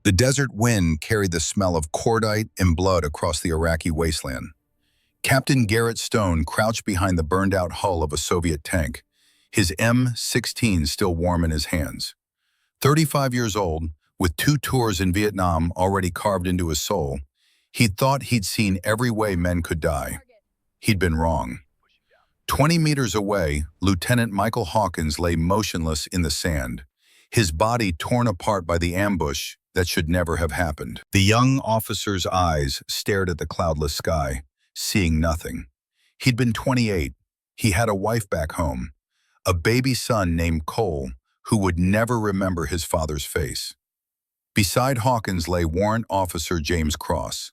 The desert wind carried the smell of cordite and blood across the Iraqi wasteland. Captain Garrett Stone crouched behind the burned-out hull of a Soviet tank, his M16 still warm in his hands. 35 years old, with 2 tours in Vietnam already carved into his soul, he'd thought he'd seen every way men could die. He'd been wrong. 20 meters away, Lieutenant Michael Hawkins lay motionless in the sand, his body torn apart by the ambush that should never have happened. The young officer's eyes stared at the cloudless sky, seeing nothing. He'd been 28. He had a wife back home, a baby son named Cole, who would never remember his father's face. Beside Hawkins lay Warrant Officer James Cross,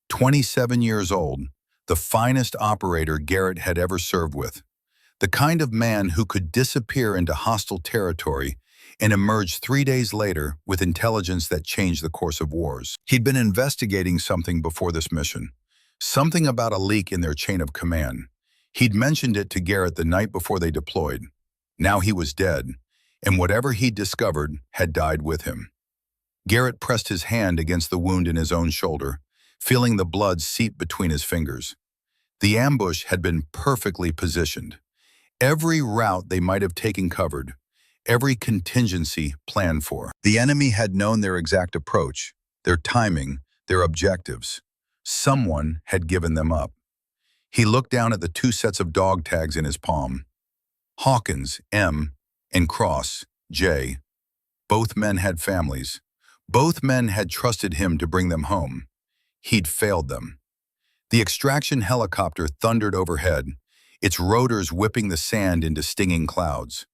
27 years old, the finest operator Garrett had ever served with, the kind of man who could disappear into hostile territory and emerge 3 days later with intelligence that changed the course of wars. He'd been investigating something before this mission, something about a leak in their chain of command. He'd mentioned it to Garrett the night before they deployed. Now he was dead, and whatever he'd discovered had died with him. Garrett pressed his hand against the wound in his own shoulder, feeling the blood seep between his fingers. The ambush had been perfectly positioned. Every route they might have taken covered, every contingency planned for. The enemy had known their exact approach, their timing, their objectives. Someone had given them up. He looked down at the 2 sets of dog tags in his palm. Hawkins, M, and Cross, J. Both men had families. Both men had trusted him to bring them home. He'd failed them. The extraction helicopter thundered overhead, its rotors whipping the sand into stinging clouds.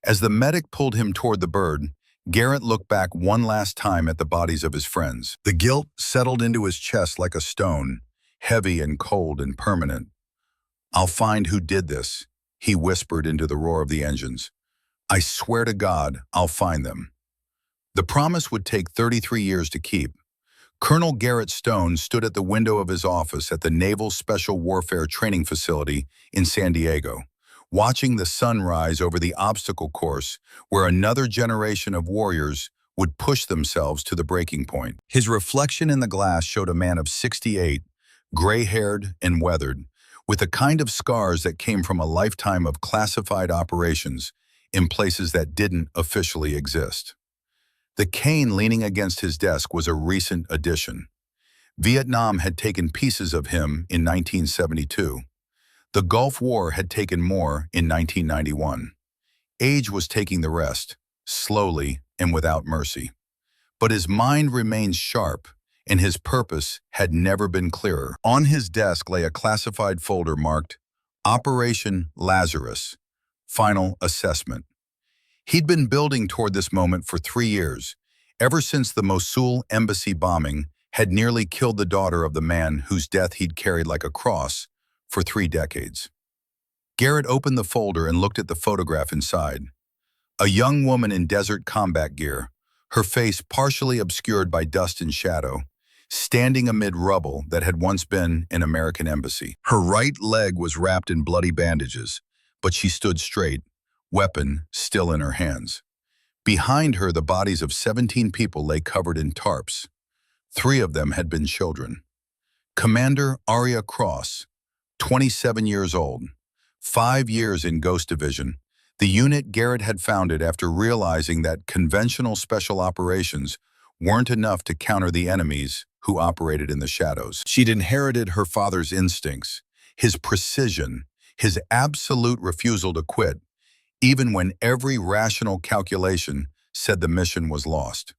As the medic pulled him toward the bird, Garrett looked back one last time at the bodies of his friends. The guilt settled into his chest like a stone, heavy and cold and permanent. "I'll find who did this," he whispered into the roar of the engines. "I swear to God, I'll find them." The promise would take 33 years to keep. Colonel Garrett Stone stood at the window of his office at the Naval Special Warfare Training Facility in San Diego, watching the sun rise over the obstacle course where another generation of warriors would push themselves to the breaking point. His reflection in the glass showed a man of 68, gray-haired and weathered, with the kind of scars that came from a lifetime of classified operations in places that didn't officially exist. The cane leaning against his desk was a recent addition. Vietnam had taken pieces of him in 1972. The Gulf War had taken more in 1991. Age was taking the rest, slowly and without mercy. But his mind remained sharp, and his purpose had never been clearer. On his desk lay a classified folder marked Operation Lazarus, Final Assessment. He'd been building toward this moment for 3 years, ever since the Mosul embassy bombing had nearly killed the daughter of the man whose death he'd carried like a cross for 3 decades. Garrett opened the folder and looked at the photograph inside. A young woman in desert combat gear, her face partially obscured by dust and shadow, standing amid rubble that had once been an American embassy. Her right leg was wrapped in bloody bandages, but she stood straight, weapon still in her hands. Behind her, the bodies of 17 people lay covered in tarps. 3 of them had been children. Commander Arya Cross, 27 years old, 5 years in Ghost Division, the unit Garrett had founded after realizing that conventional special operations weren't enough to counter the enemies who operated in the shadows. She'd inherited her father's instincts, his precision, his absolute refusal to quit, even when every rational calculation said the mission was lost.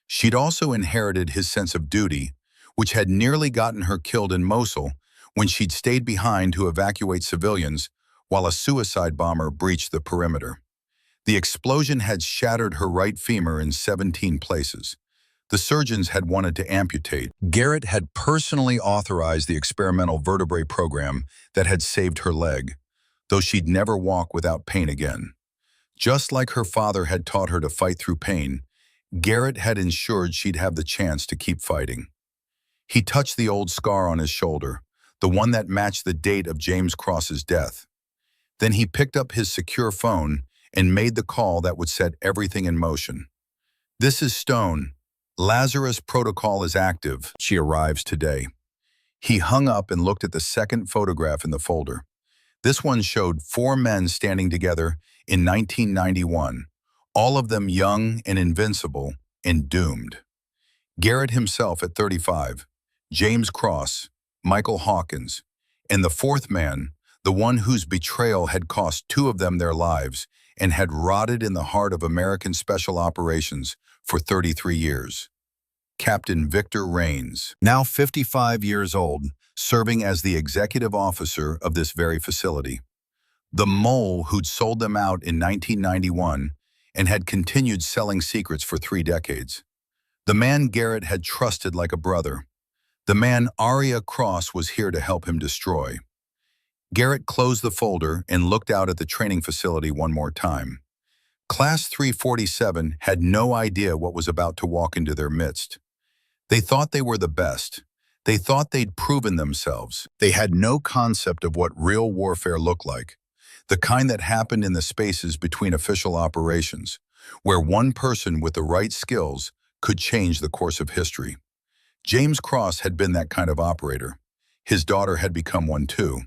She'd also inherited his sense of duty, which had nearly gotten her killed in Mosul when she'd stayed behind to evacuate civilians while a suicide bomber breached the perimeter. The explosion had shattered her right femur in 17 places. The surgeons had wanted to amputate. Garrett had personally authorized the experimental vertebrae program that had saved her leg, though she'd never walk without pain again. Just like her father had taught her to fight through pain, Garrett had ensured she'd have the chance to keep fighting. He touched the old scar on his shoulder, the one that matched the date of James Cross's death. Then he picked up his secure phone and made the call that would set everything in motion. "This is Stone. Lazarus protocol is active. She arrives today. He hung up and looked at the second photograph in the folder. This one showed 4 men standing together in 1991, all of them young and invincible and doomed. Garrett himself at 35, James Cross, Michael Hawkins, and the fourth man, the one whose betrayal had cost 2 of them their lives and had rotted in the heart of American Special Operations for 33 years. Captain Victor Raines, now 55 years old, serving as the executive officer of this very facility. The mole who'd sold them out in 1991 and had continued selling secrets for 3 decades. The man Garrett had trusted like a brother. The man Arya Cross was here to help him destroy. Garrett closed the folder and looked out at the training facility one more time. Class 347 had no idea what was about to walk into their midst. They thought they were the best. They thought they'd proven themselves. They had no concept of what real warfare looked like, the kind that happened in the spaces between official operations, where one person with the right skills could change the course of history. James Cross had been that kind of operator. His daughter had become one too.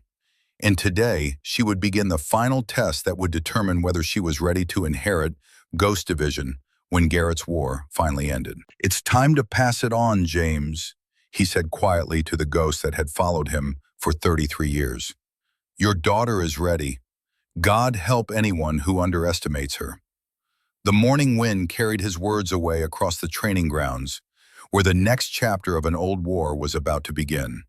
And today, she would begin the final test that would determine whether she was ready to inherit Ghost Division when Garrett's war finally ended. "It's time to pass it on, James," he said quietly to the ghost that had followed him for 33 years. "Your daughter is ready. God help anyone who underestimates her." The morning wind carried his words away across the training grounds, where the next chapter of an old war was about to begin.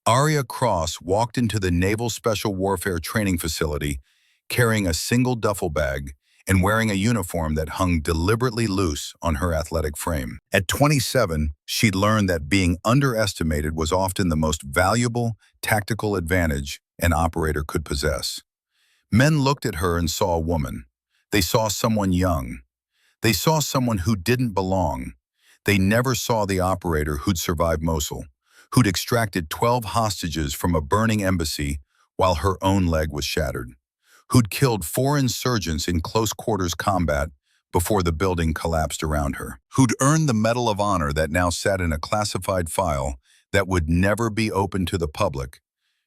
Arya Cross walked into the Naval Special Warfare Training Facility carrying a single duffel bag and wearing a uniform that hung deliberately loose on her athletic frame. At 27, she'd learned that being underestimated was often the most valuable tactical advantage an operator could possess. Men looked at her and saw a woman. They saw someone young. They saw someone who didn't belong. They never saw the operator who'd survived Mosul, who'd extracted 12 hostages from a burning embassy while her own leg was shattered, who'd killed 4 insurgents in close-quarters combat before the building collapsed around her, who'd earned the Medal of Honor that now sat in a classified file that would never be open to the public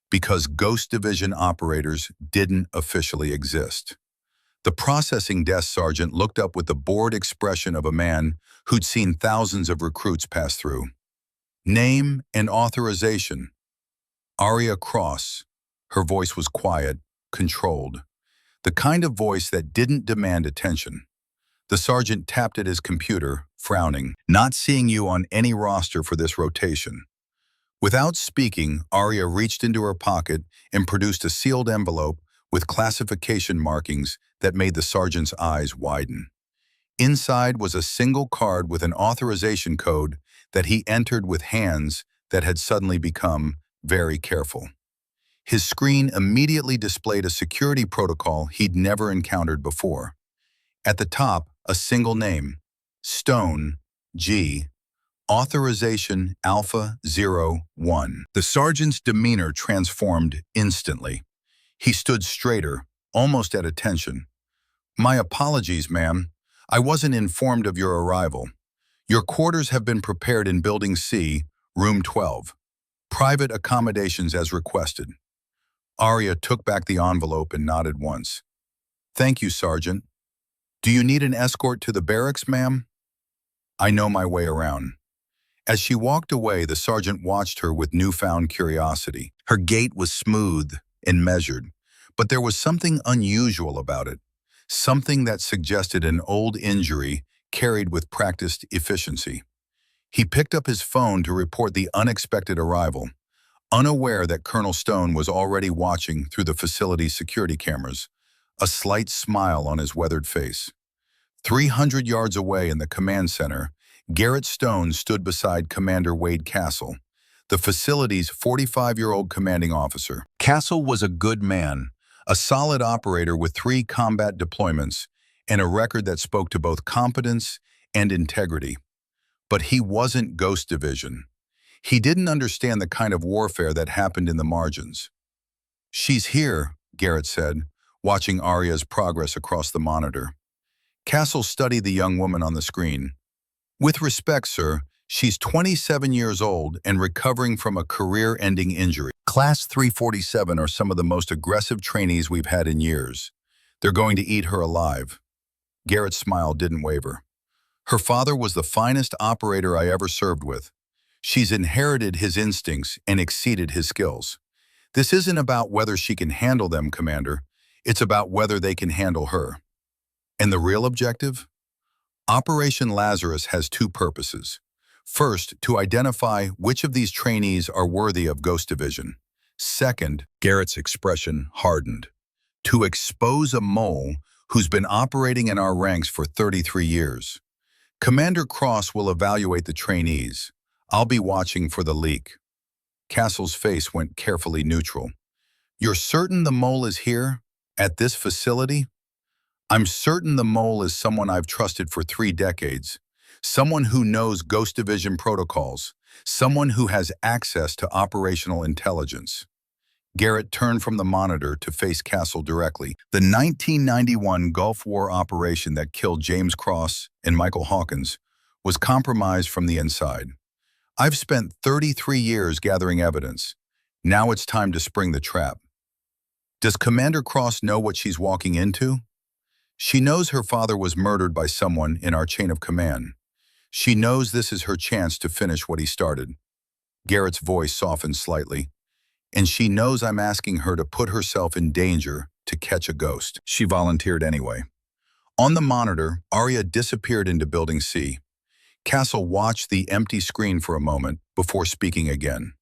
because Ghost Division operators didn't officially exist. The processing desk sergeant looked up with the bored expression of a man who'd seen thousands of recruits pass through. "Name and authorization." Arya Cross. Her voice was quiet, controlled. The kind of voice that didn't demand attention. The sergeant tapped at his computer, frowning. "Not seeing you on any roster for this rotation." Without speaking, Arya reached into her pocket and produced a sealed envelope with classification markings that made the sergeant's eyes widen. Inside was a single card with an authorization code that he entered with hands that had suddenly become very careful. His screen immediately displayed a security protocol he'd never encountered before. At the top, a single name, Stone, G, Authorization Alpha 01. The sergeant's demeanor transformed instantly. He stood straighter, almost at attention. "My apologies, ma'am. I wasn't informed of your arrival. Your quarters have been prepared in Building C, Room 12. Private accommodations as requested." Arya took back the envelope and nodded once. "Thank you, Sergeant. Do you need an escort to the barracks, ma'am?" "I know my way around." As she walked away, the sergeant watched her with newfound curiosity. Her gait was smooth and measured, but there was something unusual about it, something that suggested an old injury carried with practiced efficiency. He picked up his phone to report the unexpected arrival, unaware that Colonel Stone was already watching through the facility's security cameras, a slight smile on his weathered face. 300 yards away in the command center, Garrett Stone stood beside Commander Wade Castle, the facility's 45-year-old commanding officer. Castle was a good man, a solid operator with 3 combat deployments and a record that spoke to both competence and integrity. But he wasn't Ghost Division. He didn't understand the kind of warfare that happened in the margins. "She's here," Garrett said, watching Arya's progress across the monitor. Castle studied the young woman on the screen. With respect, sir, she's 27 years old and recovering from a career-ending injury. Class 347 are some of the most aggressive trainees we've had in years. They're going to eat her alive. Garrett's smile didn't waver. Her father was the finest operator I ever served with. She's inherited his instincts and exceeded his skills. This isn't about whether she can handle them, Commander. It's about whether they can handle her. And the real objective? Operation Lazarus has two purposes. First, to identify which of these trainees are worthy of Ghost Division. Second, Garrett's expression hardened. To expose a mole who's been operating in our ranks for 33 years. Commander Cross will evaluate the trainees. I'll be watching for the leak. Castle's face went carefully neutral. You're certain the mole is here? At this facility? I'm certain the mole is someone I've trusted for 3 decades. Someone who knows Ghost Division protocols. Someone who has access to operational intelligence. Garrett turned from the monitor to face Castle directly. The 1991 Gulf War operation that killed James Cross and Michael Hawkins was compromised from the inside. I've spent 33 years gathering evidence. Now it's time to spring the trap. Does Commander Cross know what she's walking into? She knows her father was murdered by someone in our chain of command. She knows this is her chance to finish what he started. Garrett's voice softened slightly. And she knows I'm asking her to put herself in danger to catch a ghost. She volunteered anyway. On the monitor, Arya disappeared into Building C. Castle watched the empty screen for a moment before speaking again.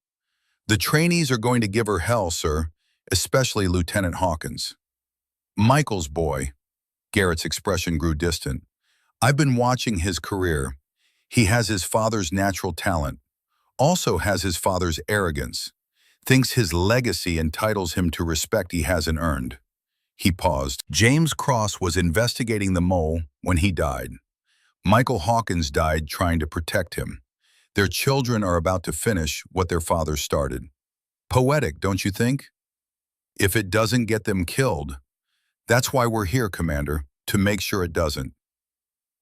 The trainees are going to give her hell, sir, especially Lieutenant Hawkins. Michael's boy. Garrett's expression grew distant. I've been watching his career. He has his father's natural talent, also has his father's arrogance, thinks his legacy entitles him to respect he hasn't earned. He paused. James Cross was investigating the mole when he died. Michael Hawkins died trying to protect him. Their children are about to finish what their father started. Poetic, don't you think? If it doesn't get them killed, that's why we're here, Commander, to make sure it doesn't.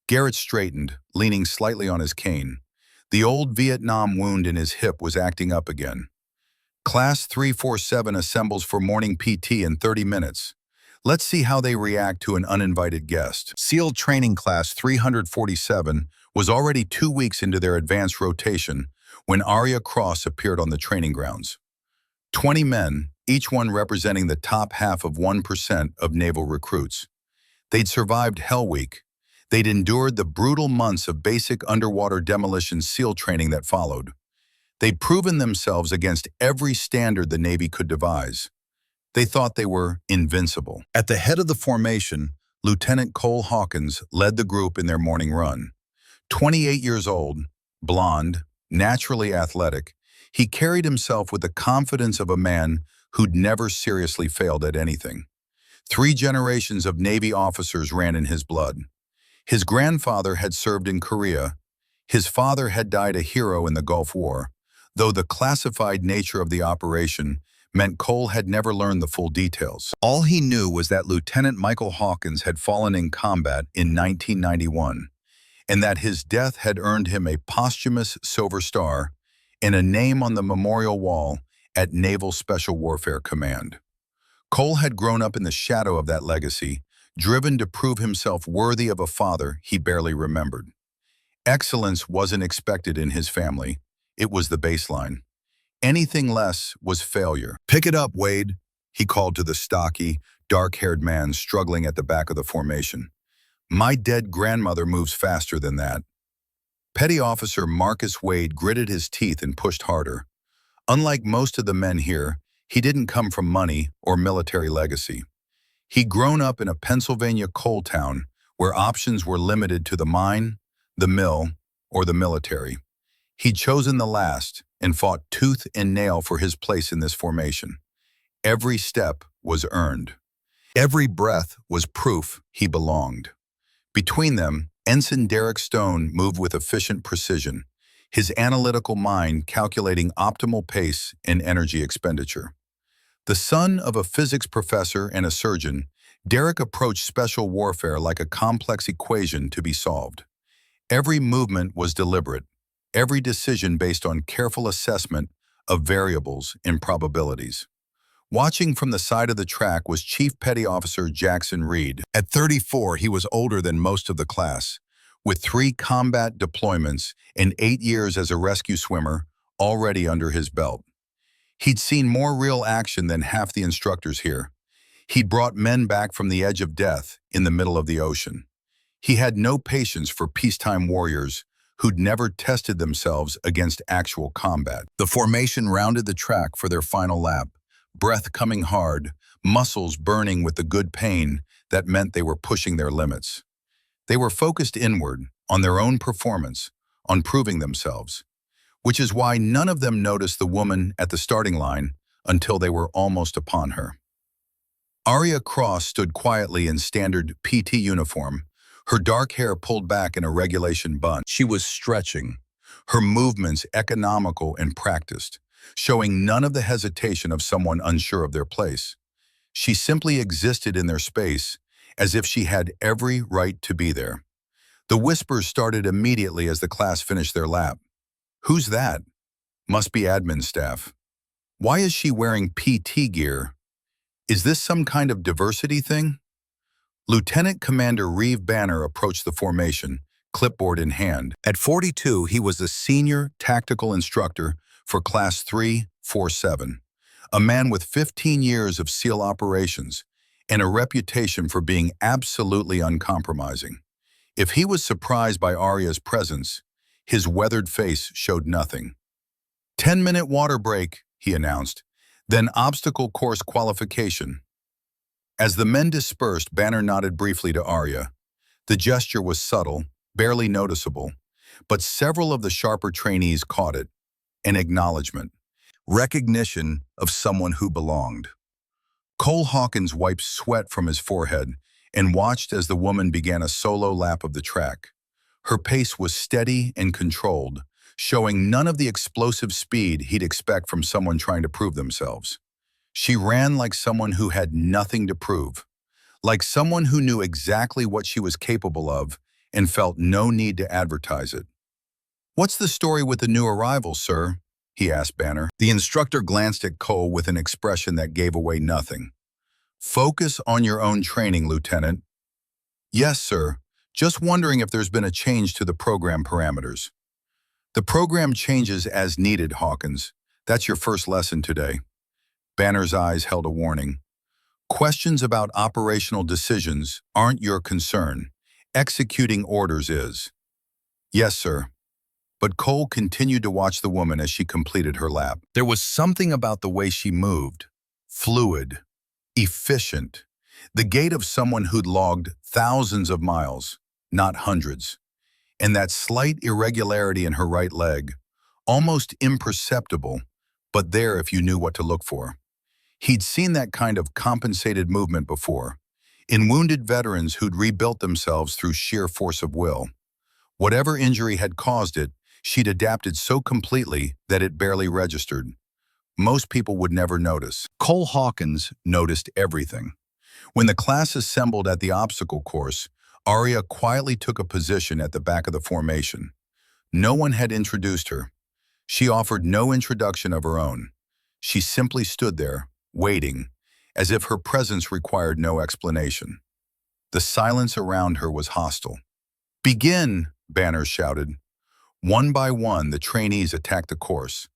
Garrett straightened, leaning slightly on his cane. The old Vietnam wound in his hip was acting up again. Class 347 assembles for morning PT in 30 minutes. Let's see how they react to an uninvited guest. SEAL Training Class 347 was already 2 weeks into their advanced rotation when Arya Cross appeared on the training grounds. 20 men, each one representing the top half of 1% of naval recruits. They'd survived Hell Week. They'd endured the brutal months of basic underwater demolition SEAL training that followed. They'd proven themselves against every standard the Navy could devise. They thought they were invincible. At the head of the formation, Lieutenant Cole Hawkins led the group in their morning run. 28 years old, blonde, naturally athletic, he carried himself with the confidence of a man who'd never seriously failed at anything. 3 generations of Navy officers ran in his blood. His grandfather had served in Korea. His father had died a hero in the Gulf War, though the classified nature of the operation meant Cole had never learned the full details. All he knew was that Lieutenant Michael Hawkins had fallen in combat in 1991, and that his death had earned him a posthumous Silver Star and a name on the memorial wall at Naval Special Warfare Command. Cole had grown up in the shadow of that legacy, driven to prove himself worthy of a father he barely remembered. Excellence wasn't expected in his family. It was the baseline. Anything less was failure. "Pick it up, Wade," he called to the stocky, dark-haired man struggling at the back of the formation. "My dead grandmother moves faster than that." Petty Officer Marcus Wade gritted his teeth and pushed harder. Unlike most of the men here, he didn't come from money or military legacy. He'd grown up in a Pennsylvania coal town where options were limited to the mine, the mill, or the military. He'd chosen the last and fought tooth and nail for his place in this formation. Every step was earned. Every breath was proof he belonged. Between them, Ensign Derek Stone moved with efficient precision, his analytical mind calculating optimal pace and energy expenditure. The son of a physics professor and a surgeon, Derek approached special warfare like a complex equation to be solved. Every movement was deliberate, every decision based on careful assessment of variables and probabilities. Watching from the side of the track was Chief Petty Officer Jackson Reed. At 34, he was older than most of the class, with 3 combat deployments and 8 years as a rescue swimmer already under his belt. He'd seen more real action than half the instructors here. He'd brought men back from the edge of death in the middle of the ocean. He had no patience for peacetime warriors who'd never tested themselves against actual combat. The formation rounded the track for their final lap, breath coming hard, muscles burning with the good pain that meant they were pushing their limits. They were focused inward, on their own performance, on proving themselves, which is why none of them noticed the woman at the starting line until they were almost upon her. Arya Cross stood quietly in standard PT uniform, her dark hair pulled back in a regulation bun. She was stretching, her movements economical and practiced, showing none of the hesitation of someone unsure of their place. She simply existed in their space, as if she had every right to be there. The whispers started immediately as the class finished their lap. "Who's that?" "Must be admin staff." "Why is she wearing PT gear? Is this some kind of diversity thing?" Lieutenant Commander Reeve Banner approached the formation, clipboard in hand. At 42, he was a senior tactical instructor for Class 347, a man with 15 years of SEAL operations and a reputation for being absolutely uncompromising. If he was surprised by Arya's presence, his weathered face showed nothing. 10-minute water break, he announced, then obstacle course qualification. As the men dispersed, Banner nodded briefly to Arya. The gesture was subtle, barely noticeable, but several of the sharper trainees caught it. An acknowledgement, recognition of someone who belonged. Cole Hawkins wiped sweat from his forehead and watched as the woman began a solo lap of the track. Her pace was steady and controlled, showing none of the explosive speed he'd expect from someone trying to prove themselves. She ran like someone who had nothing to prove, like someone who knew exactly what she was capable of and felt no need to advertise it. "What's the story with the new arrival, sir?" he asked Banner. The instructor glanced at Cole with an expression that gave away nothing. "Focus on your own training, Lieutenant." "Yes, sir. Just wondering if there's been a change to the program parameters." "The program changes as needed, Hawkins. That's your first lesson today." Banner's eyes held a warning. "Questions about operational decisions aren't your concern. Executing orders is." "Yes, sir." But Cole continued to watch the woman as she completed her lap. There was something about the way she moved. Fluid. Efficient. The gait of someone who'd logged thousands of miles, not hundreds. And that slight irregularity in her right leg, almost imperceptible, but there if you knew what to look for. He'd seen that kind of compensated movement before, in wounded veterans who'd rebuilt themselves through sheer force of will. Whatever injury had caused it, she'd adapted so completely that it barely registered. Most people would never notice. Cole Hawkins noticed everything. When the class assembled at the obstacle course, Arya quietly took a position at the back of the formation. No one had introduced her. She offered no introduction of her own. She simply stood there, waiting, as if her presence required no explanation. The silence around her was hostile. "Begin!" Banner shouted. One by one, the trainees attacked the course.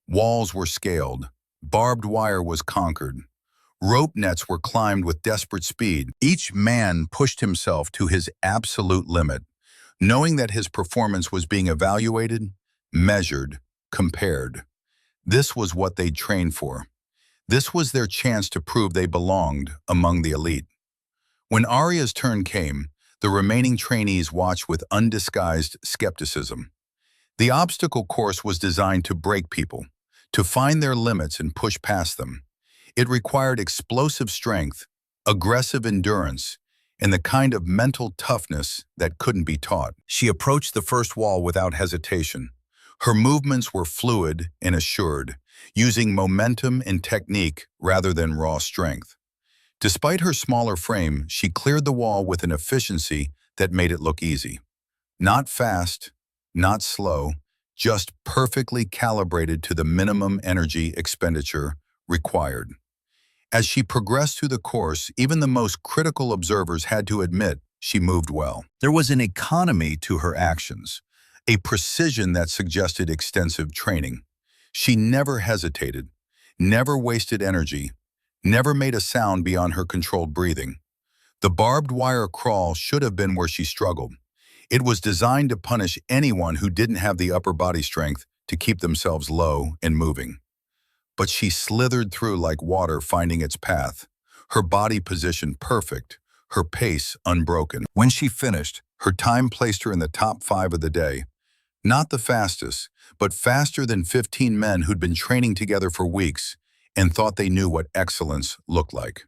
Walls were scaled. Barbed wire was conquered. Rope nets were climbed with desperate speed. Each man pushed himself to his absolute limit, knowing that his performance was being evaluated, measured, compared. This was what they'd trained for. This was their chance to prove they belonged among the elite. When Arya's turn came, the remaining trainees watched with undisguised skepticism. The obstacle course was designed to break people, to find their limits and push past them. It required explosive strength, aggressive endurance, and the kind of mental toughness that couldn't be taught. She approached the first wall without hesitation. Her movements were fluid and assured, using momentum and technique rather than raw strength. Despite her smaller frame, she cleared the wall with an efficiency that made it look easy. Not fast, not slow, just perfectly calibrated to the minimum energy expenditure required. As she progressed through the course, even the most critical observers had to admit she moved well. There was an economy to her actions, a precision that suggested extensive training. She never hesitated, never wasted energy, never made a sound beyond her controlled breathing. The barbed wire crawl should have been where she struggled. It was designed to punish anyone who didn't have the upper body strength to keep themselves low and moving. But she slithered through like water finding its path, her body position perfect, her pace unbroken. When she finished, her time placed her in the top 5 of the day. Not the fastest, but faster than 15 men who'd been training together for weeks and thought they knew what excellence looked like.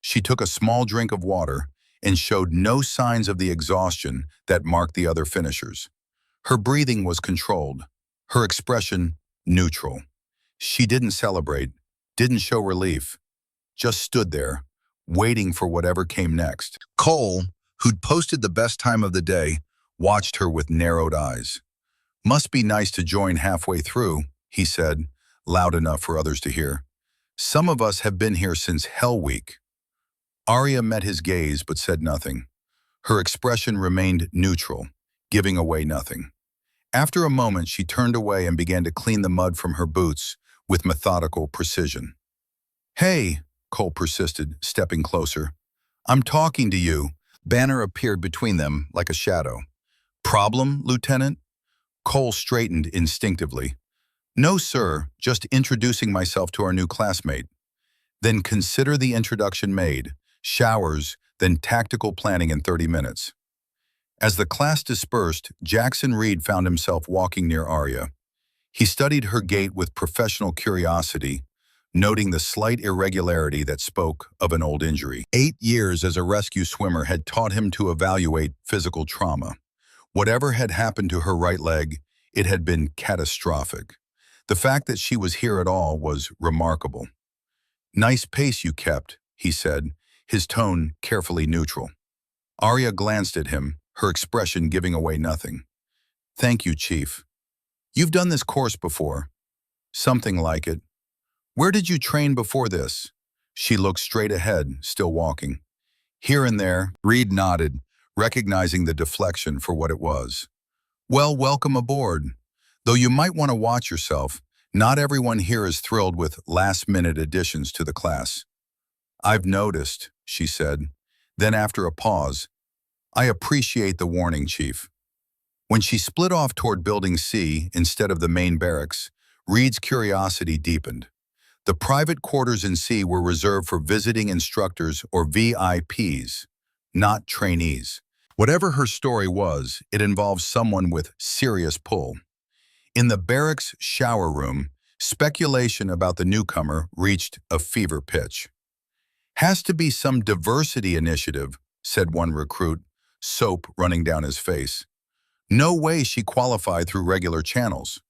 She took a small drink of water and showed no signs of the exhaustion that marked the other finishers. Her breathing was controlled, her expression neutral. She didn't celebrate, didn't show relief, just stood there, waiting for whatever came next. Cole, who'd posted the best time of the day, watched her with narrowed eyes. "Must be nice to join halfway through," he said, loud enough for others to hear. "Some of us have been here since Hell Week." Arya met his gaze but said nothing. Her expression remained neutral, giving away nothing. After a moment, she turned away and began to clean the mud from her boots with methodical precision. "Hey," Cole persisted, stepping closer. "I'm talking to you." Banner appeared between them like a shadow. "Problem, Lieutenant?" Cole straightened instinctively. "No, sir, just introducing myself to our new classmate." "Then consider the introduction made. Showers, then tactical planning in 30 minutes. As the class dispersed, Jackson Reed found himself walking near Arya. He studied her gait with professional curiosity, noting the slight irregularity that spoke of an old injury. 8 years as a rescue swimmer had taught him to evaluate physical trauma. Whatever had happened to her right leg, it had been catastrophic. The fact that she was here at all was remarkable. "Nice pace you kept," he said, his tone carefully neutral. Arya glanced at him, her expression giving away nothing. "Thank you, Chief. You've done this course before." "Something like it." "Where did you train before this?" She looked straight ahead, still walking. "Here and there," Reed nodded, recognizing the deflection for what it was. "Well, welcome aboard. Though you might want to watch yourself, not everyone here is thrilled with last-minute additions to the class." "I've noticed," she said. Then after a pause, "I appreciate the warning, Chief." When she split off toward Building C instead of the main barracks, Reed's curiosity deepened. The private quarters in C were reserved for visiting instructors or VIPs, not trainees. Whatever her story was, it involved someone with serious pull. In the barracks shower room, speculation about the newcomer reached a fever pitch. "Has to be some diversity initiative," said one recruit, soap running down his face. "No way she qualified through regular channels."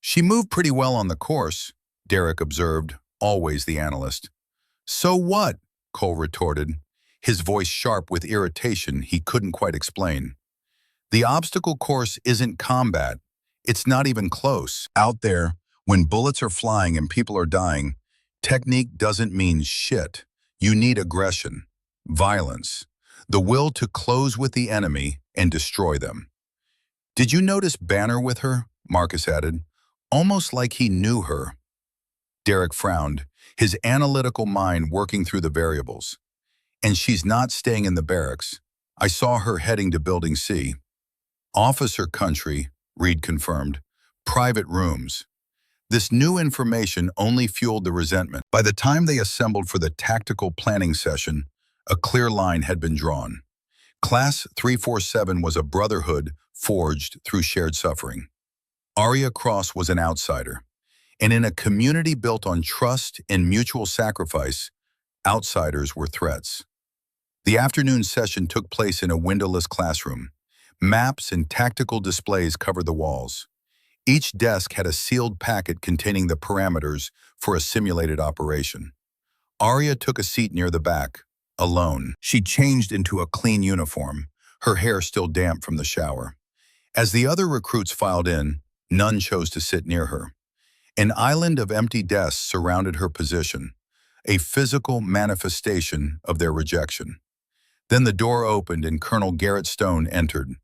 "She moved pretty well on the course," Derek observed, always the analyst. "So what?" Cole retorted, his voice sharp with irritation he couldn't quite explain. "The obstacle course isn't combat. It's not even close. Out there, when bullets are flying and people are dying, technique doesn't mean shit. You need aggression, violence, the will to close with the enemy and destroy them." "Did you notice Banner with her?" Marcus added, almost like he knew her. Derek frowned, his analytical mind working through the variables. "And she's not staying in the barracks. I saw her heading to Building C." "Officer country," Reed confirmed. "Private rooms." This new information only fueled the resentment. By the time they assembled for the tactical planning session, a clear line had been drawn. Class 347 was a brotherhood forged through shared suffering. Arya Cross was an outsider, and in a community built on trust and mutual sacrifice, outsiders were threats. The afternoon session took place in a windowless classroom. Maps and tactical displays covered the walls. Each desk had a sealed packet containing the parameters for a simulated operation. Arya took a seat near the back, alone. She changed into a clean uniform, her hair still damp from the shower. As the other recruits filed in, none chose to sit near her. An island of empty desks surrounded her position, a physical manifestation of their rejection. Then the door opened and Colonel Garrett Stone entered.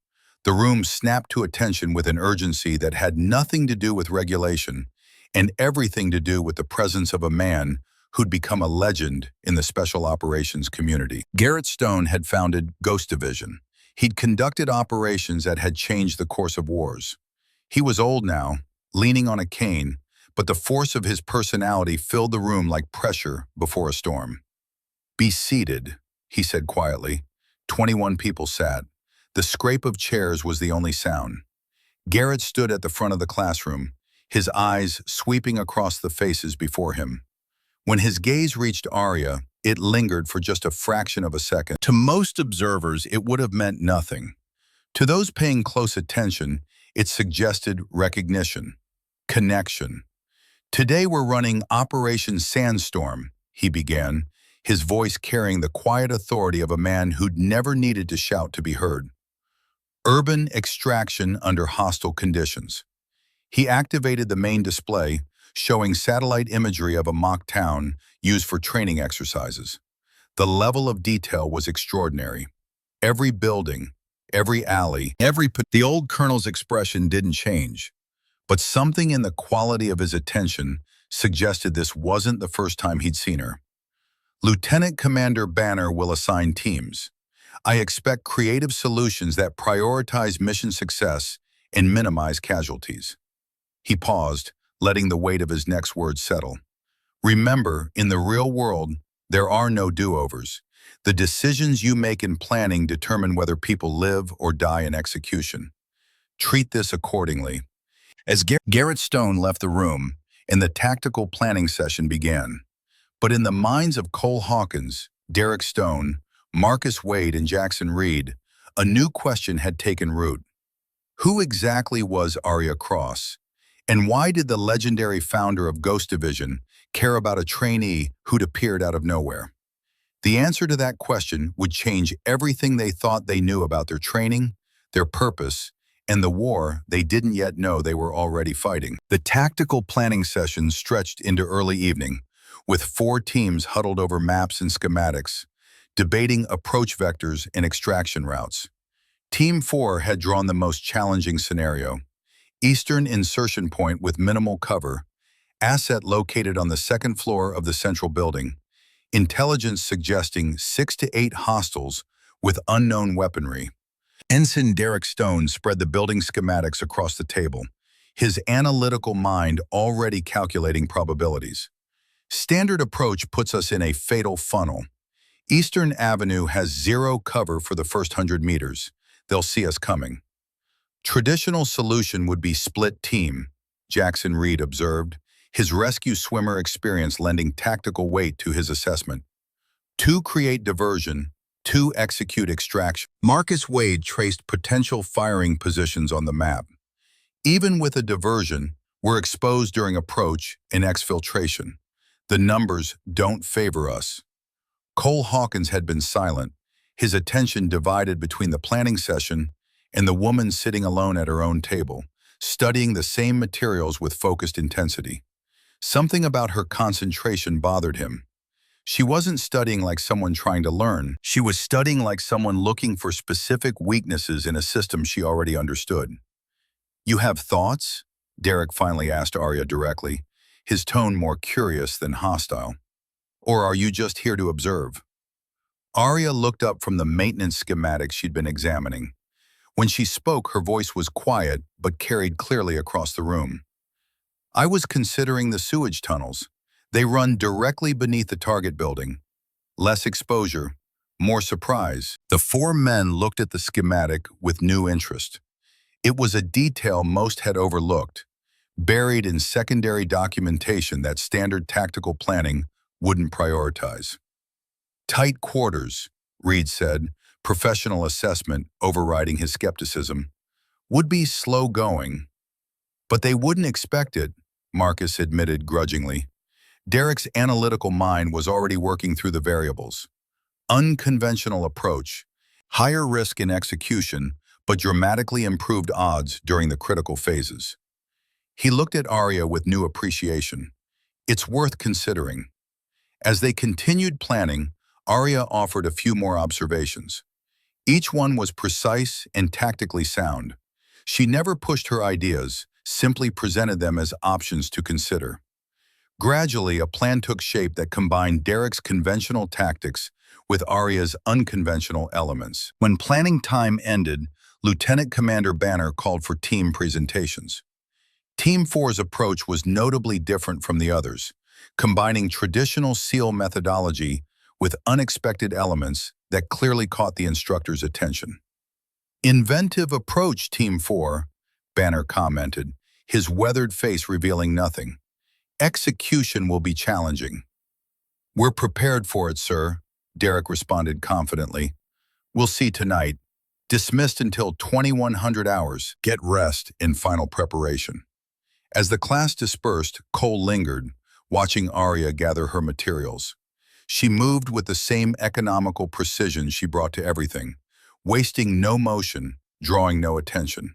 The room snapped to attention with an urgency that had nothing to do with regulation and everything to do with the presence of a man who'd become a legend in the special operations community. Garrett Stone had founded Ghost Division. He'd conducted operations that had changed the course of wars. He was old now, leaning on a cane, but the force of his personality filled the room like pressure before a storm. "Be seated," he said quietly. 21 people sat. The scrape of chairs was the only sound. Garrett stood at the front of the classroom, his eyes sweeping across the faces before him. When his gaze reached Arya, it lingered for just a fraction of a second. To most observers, it would have meant nothing. To those paying close attention, it suggested recognition, connection. "Today we're running Operation Sandstorm," he began, his voice carrying the quiet authority of a man who'd never needed to shout to be heard. "Urban extraction under hostile conditions." He activated the main display, showing satellite imagery of a mock town used for training exercises. The level of detail was extraordinary. Every building, every alley, The old colonel's expression didn't change, but something in the quality of his attention suggested this wasn't the first time he'd seen her. "Lieutenant Commander Banner will assign teams. I expect creative solutions that prioritize mission success and minimize casualties." He paused, letting the weight of his next words settle. "Remember, in the real world, there are no do-overs. The decisions you make in planning determine whether people live or die in execution. Treat this accordingly." As Garrett Stone left the room, and the tactical planning session began. But in the minds of Cole Hawkins, Derek Stone, Marcus Wade, and Jackson Reed, a new question had taken root. Who exactly was Arya Cross? And why did the legendary founder of Ghost Division care about a trainee who'd appeared out of nowhere? The answer to that question would change everything they thought they knew about their training, their purpose, and the war they didn't yet know they were already fighting. The tactical planning session stretched into early evening, with 4 teams huddled over maps and schematics, debating approach vectors and extraction routes. Team 4 had drawn the most challenging scenario: eastern insertion point with minimal cover, asset located on the second floor of the central building, intelligence suggesting 6 to 8 hostiles with unknown weaponry. Ensign Derek Stone spread the building schematics across the table, his analytical mind already calculating probabilities. "Standard approach puts us in a fatal funnel. Eastern Avenue has 0 cover for the first 100 meters. They'll see us coming. Traditional solution would be split team," Jackson Reed observed, his rescue swimmer experience lending tactical weight to his assessment. 2 create diversion, 2 execute extraction. Marcus Wade traced potential firing positions on the map. "Even with a diversion, we're exposed during approach and exfiltration. The numbers don't favor us." Cole Hawkins had been silent, his attention divided between the planning session and the woman sitting alone at her own table, studying the same materials with focused intensity. Something about her concentration bothered him. She wasn't studying like someone trying to learn. She was studying like someone looking for specific weaknesses in a system she already understood. "You have thoughts?" Derek finally asked Arya directly, his tone more curious than hostile. "Or are you just here to observe?" Arya looked up from the maintenance schematics she'd been examining. When she spoke, her voice was quiet but carried clearly across the room. "I was considering the sewage tunnels. They run directly beneath the target building. Less exposure, more surprise." The 4 men looked at the schematic with new interest. It was a detail most had overlooked, buried in secondary documentation that standard tactical planning wouldn't prioritize. "Tight quarters," Reed said, professional assessment overriding his skepticism. "Would be slow going." "But they wouldn't expect it," Marcus admitted grudgingly. Derek's analytical mind was already working through the variables. Unconventional approach, Higher risk in execution, but dramatically improved odds during the critical phases. He looked at Arya with new appreciation. It's worth considering. As they continued planning, Arya offered a few more observations. Each one was precise and tactically sound. She never pushed her ideas, simply presented them as options to consider. Gradually, a plan took shape that combined Derek's conventional tactics with Arya's unconventional elements. When planning time ended, Lieutenant Commander Banner called for team presentations. Team 4's approach was notably different from the others, combining traditional SEAL methodology with unexpected elements that clearly caught the instructor's attention. "Inventive approach, Team 4, Banner commented, his weathered face revealing nothing. "Execution will be challenging." "We're prepared for it, sir," Derek responded confidently. "We'll see tonight. Dismissed until 2100 hours. Get rest in final preparation." As the class dispersed, Cole lingered, watching Arya gather her materials. She moved with the same economical precision she brought to everything, wasting no motion, drawing no attention.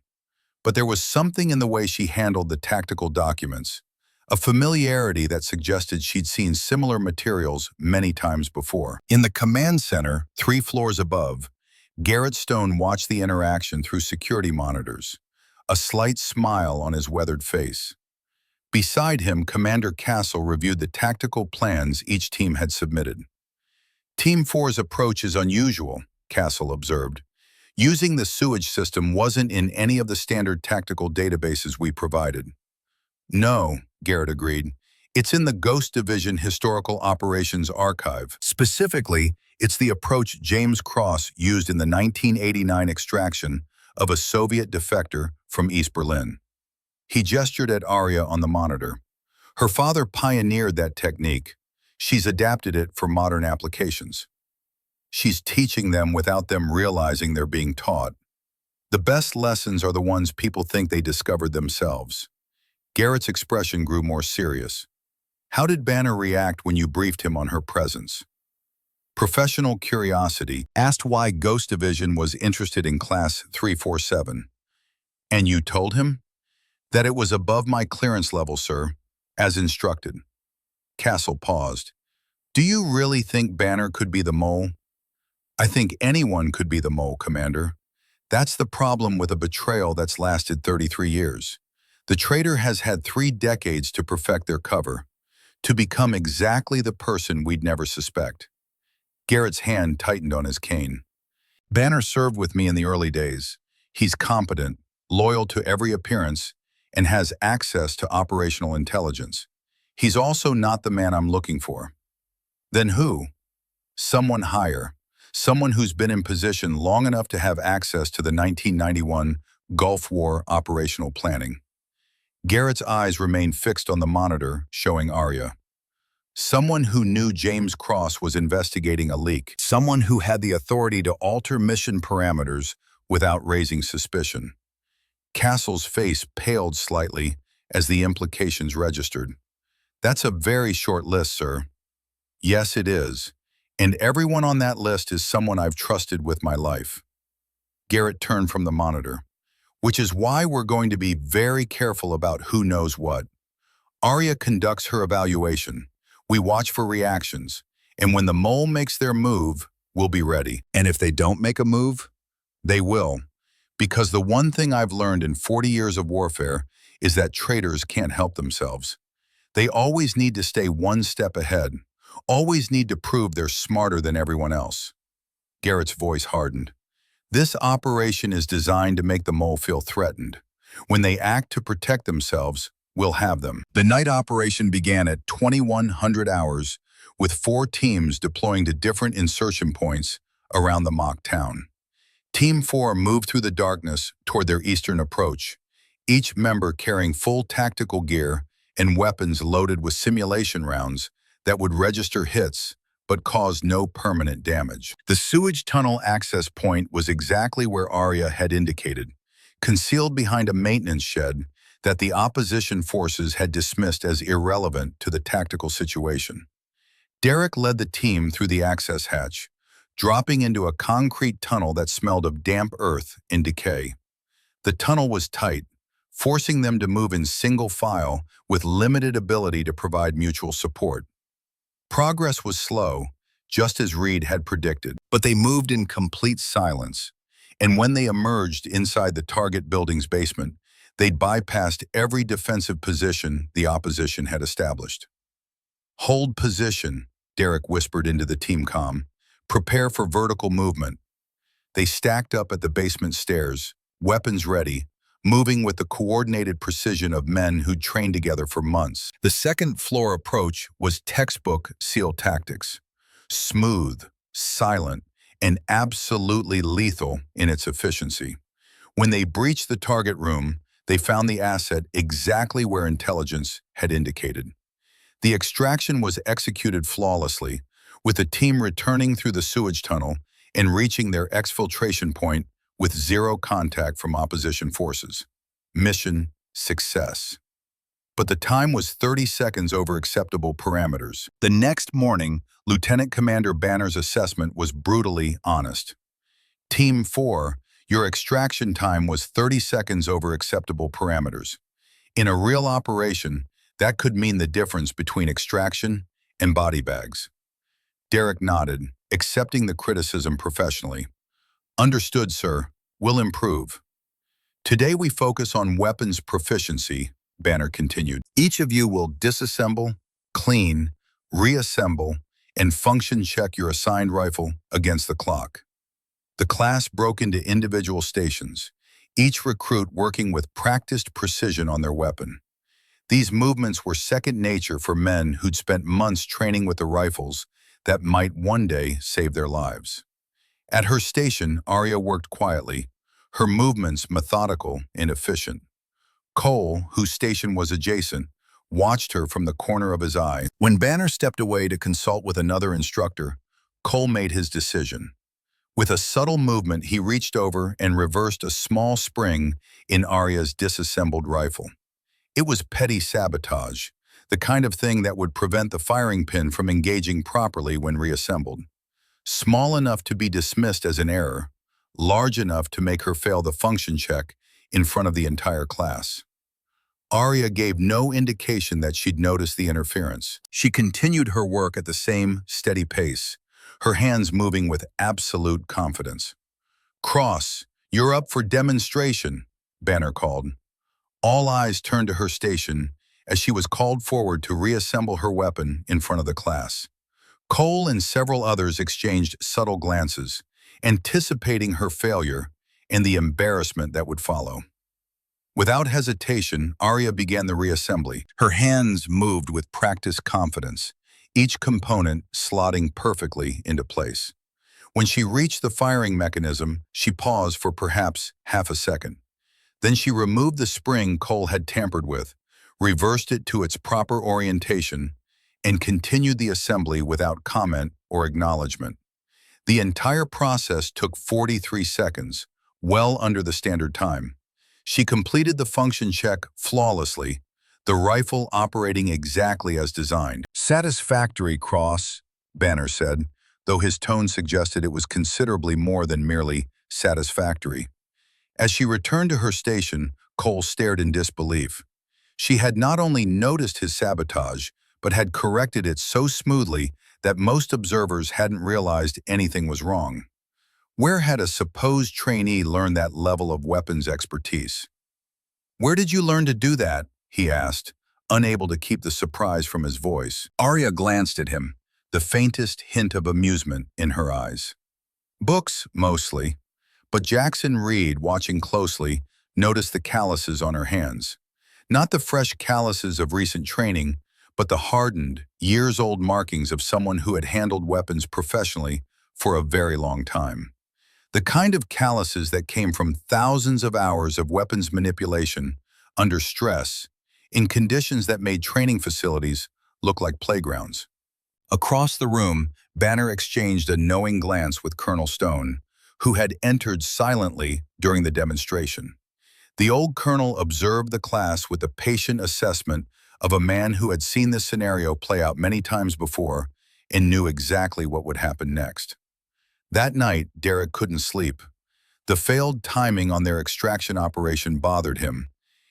But there was something in the way she handled the tactical documents, a familiarity that suggested she'd seen similar materials many times before. In the command center, 3 floors above, Garrett Stone watched the interaction through security monitors, a slight smile on his weathered face. Beside him, Commander Castle reviewed the tactical plans each team had submitted. "Team 4's approach is unusual," Castle observed. "Using the sewage system wasn't in any of the standard tactical databases we provided." "No," Garrett agreed. "It's in the Ghost Division Historical Operations Archive. Specifically, it's the approach James Cross used in the 1989 extraction of a Soviet defector from East Berlin." He gestured at Arya on the monitor. "Her father pioneered that technique. She's adapted it for modern applications. She's teaching them without them realizing they're being taught. The best lessons are the ones people think they discovered themselves." Garrett's expression grew more serious. "How did Banner react when you briefed him on her presence?" Professional curiosity asked why Ghost Division was interested in Class 347. "And you told him?" "That it was above my clearance level, sir, as instructed." Castle paused. "Do you really think Banner could be the mole?" "I think anyone could be the mole, Commander. That's the problem with a betrayal that's lasted 33 years. The traitor has had 3 decades to perfect their cover, to become exactly the person we'd never suspect." Garrett's hand tightened on his cane. "Banner served with me in the early days. He's competent, loyal to every appearance, and has access to operational intelligence. He's also not the man I'm looking for." "Then who?" "Someone higher. Someone who's been in position long enough to have access to the 1991 Gulf War operational planning." Garrett's eyes remained fixed on the monitor, showing Arya. "Someone who knew James Cross was investigating a leak. Someone who had the authority to alter mission parameters without raising suspicion." Castle's face paled slightly as the implications registered. "That's a very short list, sir." "Yes, it is. And everyone on that list is someone I've trusted with my life." Garrett turned from the monitor. "Which is why we're going to be very careful about who knows what. Arya conducts her evaluation. We watch for reactions. And when the mole makes their move, we'll be ready. And if they don't make a move, they will. Because the one thing I've learned in 40 years of warfare is that traitors can't help themselves. They always need to stay one step ahead, always need to prove they're smarter than everyone else." Garrett's voice hardened. "This operation is designed to make the mole feel threatened. When they act to protect themselves, we'll have them." The night operation began at 2100 hours, with 4 teams deploying to different insertion points around the mock town. Team 4 moved through the darkness toward their eastern approach, each member carrying full tactical gear and weapons loaded with simulation rounds that would register hits but cause no permanent damage. The sewage tunnel access point was exactly where Arya had indicated, concealed behind a maintenance shed that the opposition forces had dismissed as irrelevant to the tactical situation. Derek led the team through the access hatch, dropping into a concrete tunnel that smelled of damp earth and decay. The tunnel was tight, forcing them to move in single file with limited ability to provide mutual support. Progress was slow, just as Reed had predicted, but they moved in complete silence. And when they emerged inside the target building's basement, they'd bypassed every defensive position the opposition had established. "Hold position," Derek whispered into the team comm. "Prepare for vertical movement." They stacked up at the basement stairs, weapons ready, moving with the coordinated precision of men who'd trained together for months. The second-floor approach was textbook SEAL tactics. Smooth, silent, and absolutely lethal in its efficiency. When they breached the target room, they found the asset exactly where intelligence had indicated. The extraction was executed flawlessly, with the team returning through the sewage tunnel and reaching their exfiltration point with zero contact from opposition forces. Mission success. But the time was 30 seconds over acceptable parameters. The next morning, Lieutenant Commander Banner's assessment was brutally honest. Team 4, your extraction time was 30 seconds over acceptable parameters. In a real operation, that could mean the difference between extraction and body bags. Derek nodded, accepting the criticism professionally. "Understood, sir. We'll improve." "Today we focus on weapons proficiency," Banner continued. "Each of you will disassemble, clean, reassemble, and function check your assigned rifle against the clock." The class broke into individual stations, each recruit working with practiced precision on their weapon. These movements were second nature for men who'd spent months training with the rifles that might one day save their lives. At her station, Arya worked quietly, her movements methodical and efficient. Cole, whose station was adjacent, watched her from the corner of his eye. When Banner stepped away to consult with another instructor, Cole made his decision. With a subtle movement, he reached over and reversed a small spring in Arya's disassembled rifle. It was petty sabotage, the kind of thing that would prevent the firing pin from engaging properly when reassembled. Small enough to be dismissed as an error, large enough to make her fail the function check in front of the entire class. Arya gave no indication that she'd noticed the interference. She continued her work at the same steady pace, her hands moving with absolute confidence. "Cross, you're up for demonstration," Banner called. All eyes turned to her station as she was called forward to reassemble her weapon in front of the class. Cole and several others exchanged subtle glances, anticipating her failure and the embarrassment that would follow. Without hesitation, Arya began the reassembly. Her hands moved with practiced confidence, each component slotting perfectly into place. When she reached the firing mechanism, she paused for perhaps half a second. Then she removed the spring Cole had tampered with, reversed it to its proper orientation, and continued the assembly without comment or acknowledgement. The entire process took 43 seconds, well under the standard time. She completed the function check flawlessly, the rifle operating exactly as designed. "Satisfactory, Cross," Banner said, though his tone suggested it was considerably more than merely satisfactory. As she returned to her station, Cole stared in disbelief. She had not only noticed his sabotage, but had corrected it so smoothly that most observers hadn't realized anything was wrong. Where had a supposed trainee learned that level of weapons expertise? "Where did you learn to do that?" he asked, unable to keep the surprise from his voice. Arya glanced at him, the faintest hint of amusement in her eyes. "Books, mostly." But Jackson Reed, watching closely, noticed the calluses on her hands. Not the fresh calluses of recent training, but the hardened, years-old markings of someone who had handled weapons professionally for a very long time. The kind of calluses that came from thousands of hours of weapons manipulation under stress in conditions that made training facilities look like playgrounds. Across the room, Banner exchanged a knowing glance with Colonel Stone, who had entered silently during the demonstration. The old colonel observed the class with the patient assessment of a man who had seen this scenario play out many times before and knew exactly what would happen next. That night, Derek couldn't sleep. The failed timing on their extraction operation bothered him,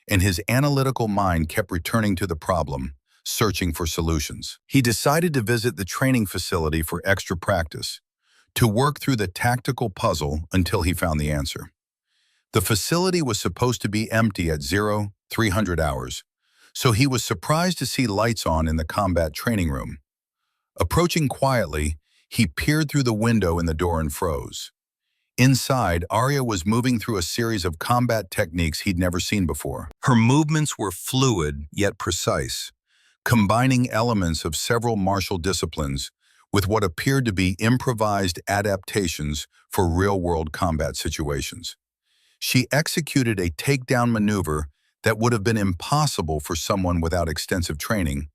and his analytical mind kept returning to the problem, searching for solutions. He decided to visit the training facility for extra practice, to work through the tactical puzzle until he found the answer. The facility was supposed to be empty at 0300 hours, so he was surprised to see lights on in the combat training room. Approaching quietly, he peered through the window in the door and froze. Inside, Arya was moving through a series of combat techniques he'd never seen before. Her movements were fluid yet precise, combining elements of several martial disciplines with what appeared to be improvised adaptations for real-world combat situations. She executed a takedown maneuver that would have been impossible for someone without extensive training,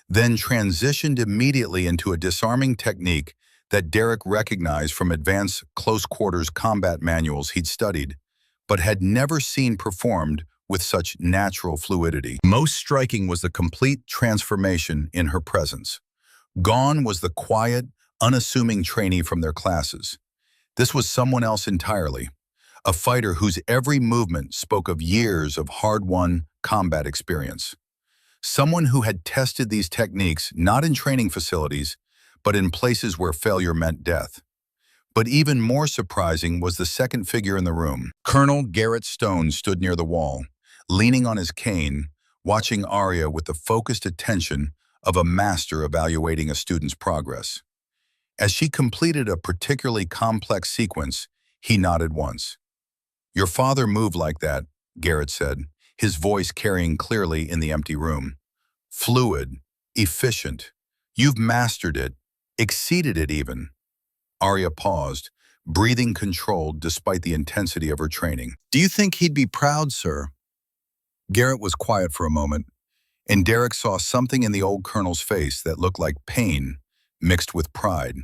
then transitioned immediately into a disarming technique that Derek recognized from advanced close-quarters combat manuals he'd studied, but had never seen performed with such natural fluidity. Most striking was the complete transformation in her presence. Gone was the quiet, unassuming trainee from their classes. This was someone else entirely, a fighter whose every movement spoke of years of hard-won combat experience. Someone who had tested these techniques not in training facilities, but in places where failure meant death. But even more surprising was the second figure in the room. Colonel Garrett Stone stood near the wall, leaning on his cane, watching Arya with the focused attention of a master evaluating a student's progress. As she completed a particularly complex sequence, he nodded once. "Your father moved like that," Garrett said, his voice carrying clearly in the empty room. "Fluid, efficient. You've mastered it, exceeded it even." Arya paused, breathing controlled despite the intensity of her training. "Do you think he'd be proud, sir?" Garrett was quiet for a moment, and Derek saw something in the old colonel's face that looked like pain mixed with pride.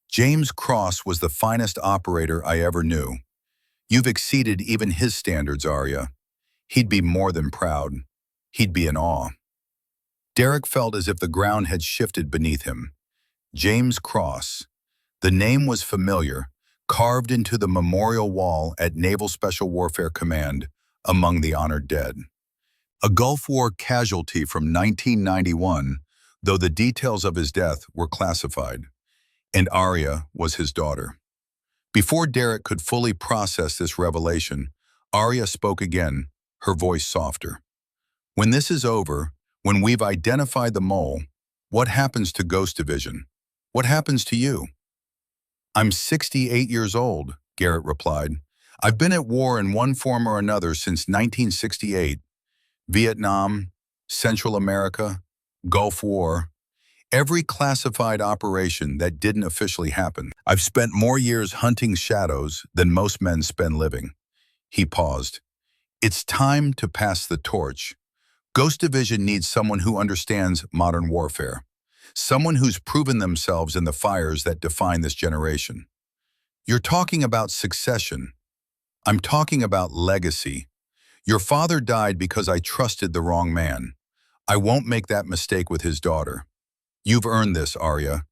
"James Cross was the finest operator I ever knew. You've exceeded even his standards, Arya. He'd be more than proud. He'd be in awe." Derek felt as if the ground had shifted beneath him. James Cross. The name was familiar, carved into the memorial wall at Naval Special Warfare Command among the honored dead. A Gulf War casualty from 1991, though the details of his death were classified. And Arya was his daughter. Before Derek could fully process this revelation, Arya spoke again, her voice softer. "When this is over, when we've identified the mole, what happens to Ghost Division? What happens to you?" "I'm 68 years old," Garrett replied. "I've been at war in one form or another since 1968. Vietnam, Central America, Gulf War. Every classified operation that didn't officially happen. I've spent more years hunting shadows than most men spend living." He paused. "It's time to pass the torch. Ghost Division needs someone who understands modern warfare. Someone who's proven themselves in the fires that define this generation. You're talking about succession. I'm talking about legacy. Your father died because I trusted the wrong man. I won't make that mistake with his daughter. You've earned this, Arya.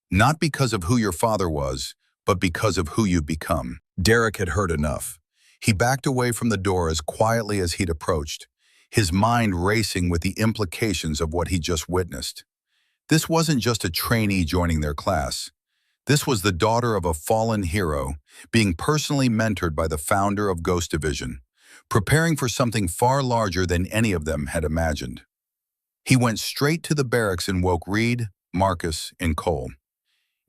Not because of who your father was, but because of who you've become." Derek had heard enough. He backed away from the door as quietly as he'd approached, his mind racing with the implications of what he just witnessed. This wasn't just a trainee joining their class. This was the daughter of a fallen hero, being personally mentored by the founder of Ghost Division, preparing for something far larger than any of them had imagined. He went straight to the barracks and woke Reed, Marcus, and Cole.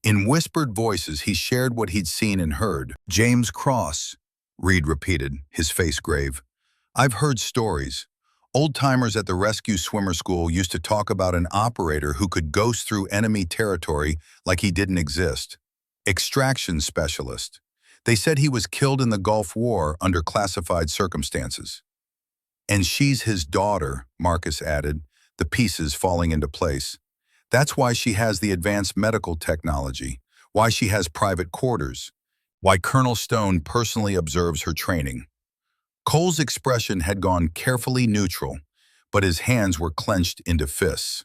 In whispered voices, he shared what he'd seen and heard. "James Cross," Reed repeated, his face grave. "I've heard stories. Old-timers at the rescue swimmer school used to talk about an operator who could ghost through enemy territory like he didn't exist. Extraction specialist. They said he was killed in the Gulf War under classified circumstances." "And she's his daughter," Marcus added, the pieces falling into place. "That's why she has the advanced medical technology, why she has private quarters, why Colonel Stone personally observes her training." Cole's expression had gone carefully neutral, but his hands were clenched into fists.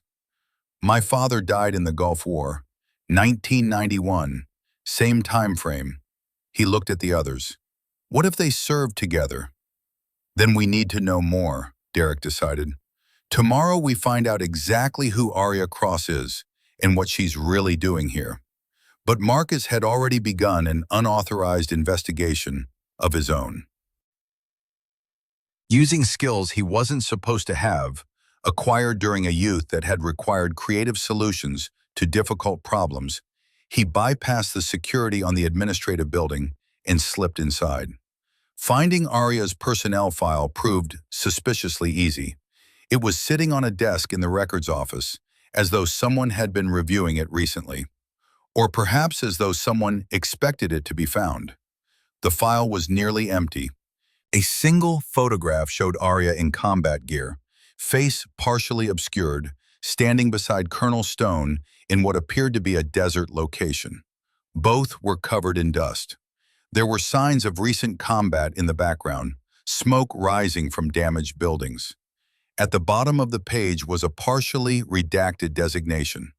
"My father died in the Gulf War, 1991, Same time frame. He looked at the others. What if they served together? Then we need to know more, Derek decided. Tomorrow we find out exactly who Arya Cross is and what she's really doing here. But Marcus had already begun an unauthorized investigation of his own. Using skills he wasn't supposed to have, acquired during a youth that had required creative solutions to difficult problems, he bypassed the security on the administrative building and slipped inside. Finding Arya's personnel file proved suspiciously easy. It was sitting on a desk in the records office, as though someone had been reviewing it recently. Or perhaps as though someone expected it to be found. The file was nearly empty. A single photograph showed Arya in combat gear, face partially obscured, standing beside Colonel Stone in what appeared to be a desert location. Both were covered in dust. There were signs of recent combat in the background, smoke rising from damaged buildings. At the bottom of the page was a partially redacted designation.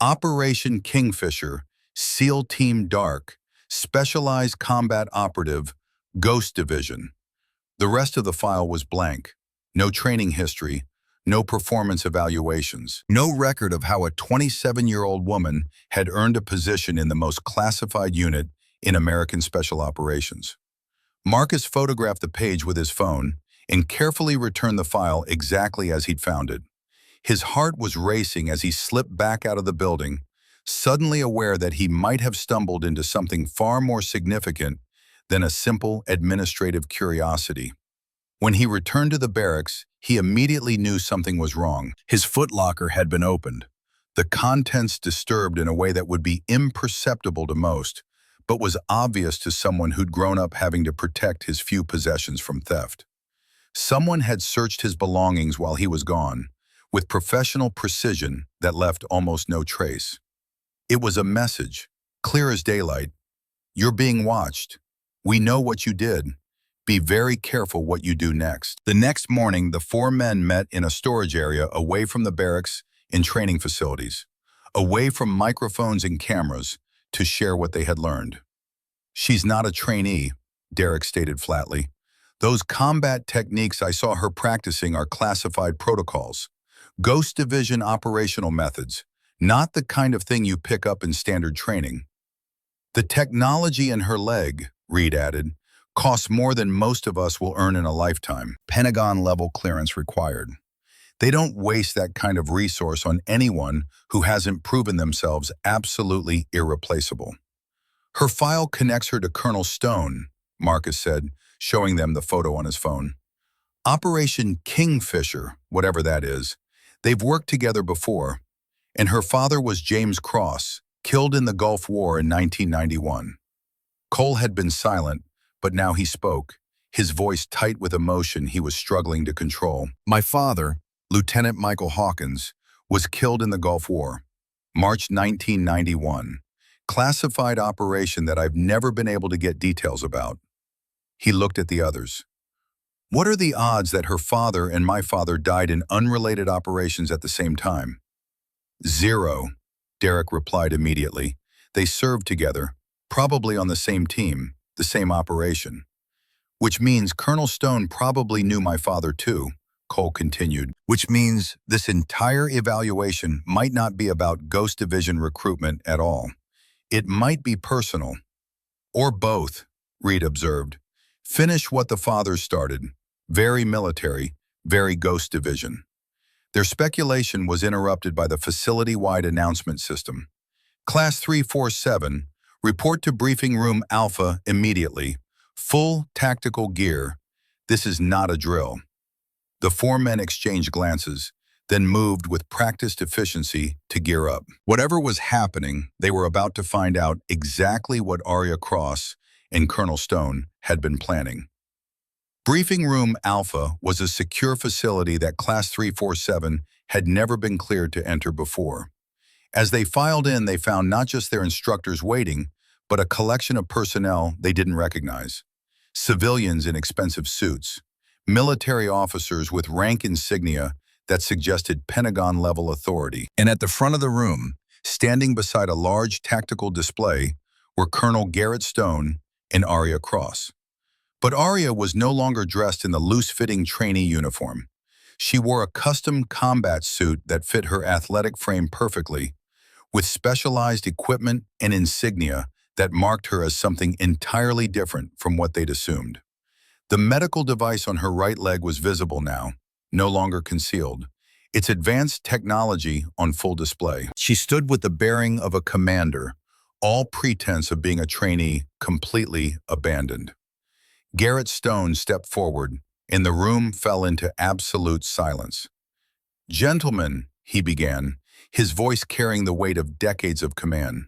Operation Kingfisher, SEAL Team Dark, Specialized Combat Operative, Ghost Division. The rest of the file was blank. No training history, no performance evaluations, no record of how a 27-year-old woman had earned a position in the most classified unit in American Special Operations. Marcus photographed the page with his phone and carefully returned the file exactly as he'd found it. His heart was racing as he slipped back out of the building, suddenly aware that he might have stumbled into something far more significant than a simple administrative curiosity. When he returned to the barracks, he immediately knew something was wrong. His footlocker had been opened, the contents disturbed in a way that would be imperceptible to most, but was obvious to someone who'd grown up having to protect his few possessions from theft. Someone had searched his belongings while he was gone, with professional precision that left almost no trace. It was a message, clear as daylight. You're being watched. We know what you did. Be very careful what you do next. The next morning, the four men met in a storage area away from the barracks and training facilities, away from microphones and cameras, to share what they had learned. She's not a trainee, Derek stated flatly. Those combat techniques I saw her practicing are classified protocols. Ghost Division operational methods, not the kind of thing you pick up in standard training. The technology in her leg, Reed added, costs more than most of us will earn in a lifetime. Pentagon-level clearance required. They don't waste that kind of resource on anyone who hasn't proven themselves absolutely irreplaceable. Her file connects her to Colonel Stone, Marcus said, showing them the photo on his phone. Operation Kingfisher, whatever that is, they've worked together before, and her father was James Cross, killed in the Gulf War in 1991. Cole had been silent, but now he spoke, his voice tight with emotion he was struggling to control. My father, Lieutenant Michael Hawkins, was killed in the Gulf War, March 1991. Classified operation that I've never been able to get details about. He looked at the others. What are the odds that her father and my father died in unrelated operations at the same time? 0, Derek replied immediately. They served together, probably on the same team, the same operation. Which means Colonel Stone probably knew my father too, Cole continued. Which means this entire evaluation might not be about Ghost Division recruitment at all. It might be personal. Or both, Reed observed. Finish what the fathers started. Very military, very Ghost Division. Their speculation was interrupted by the facility-wide announcement system. Class 347, report to Briefing Room Alpha immediately. Full tactical gear. This is not a drill. The four men exchanged glances, then moved with practiced efficiency to gear up. Whatever was happening, they were about to find out exactly what Arya Cross and Colonel Stone had been planning. Briefing Room Alpha was a secure facility that Class 347 had never been cleared to enter before. As they filed in, they found not just their instructors waiting, but a collection of personnel they didn't recognize. Civilians in expensive suits, military officers with rank insignia that suggested Pentagon-level authority. And at the front of the room, standing beside a large tactical display, were Colonel Garrett Stone and Arya Cross. But Arya was no longer dressed in the loose-fitting trainee uniform. She wore a custom combat suit that fit her athletic frame perfectly, with specialized equipment and insignia that marked her as something entirely different from what they'd assumed. The medical device on her right leg was visible now, no longer concealed, its advanced technology on full display. She stood with the bearing of a commander, all pretense of being a trainee completely abandoned. Garrett Stone stepped forward, and the room fell into absolute silence. "Gentlemen," he began, his voice carrying the weight of decades of command,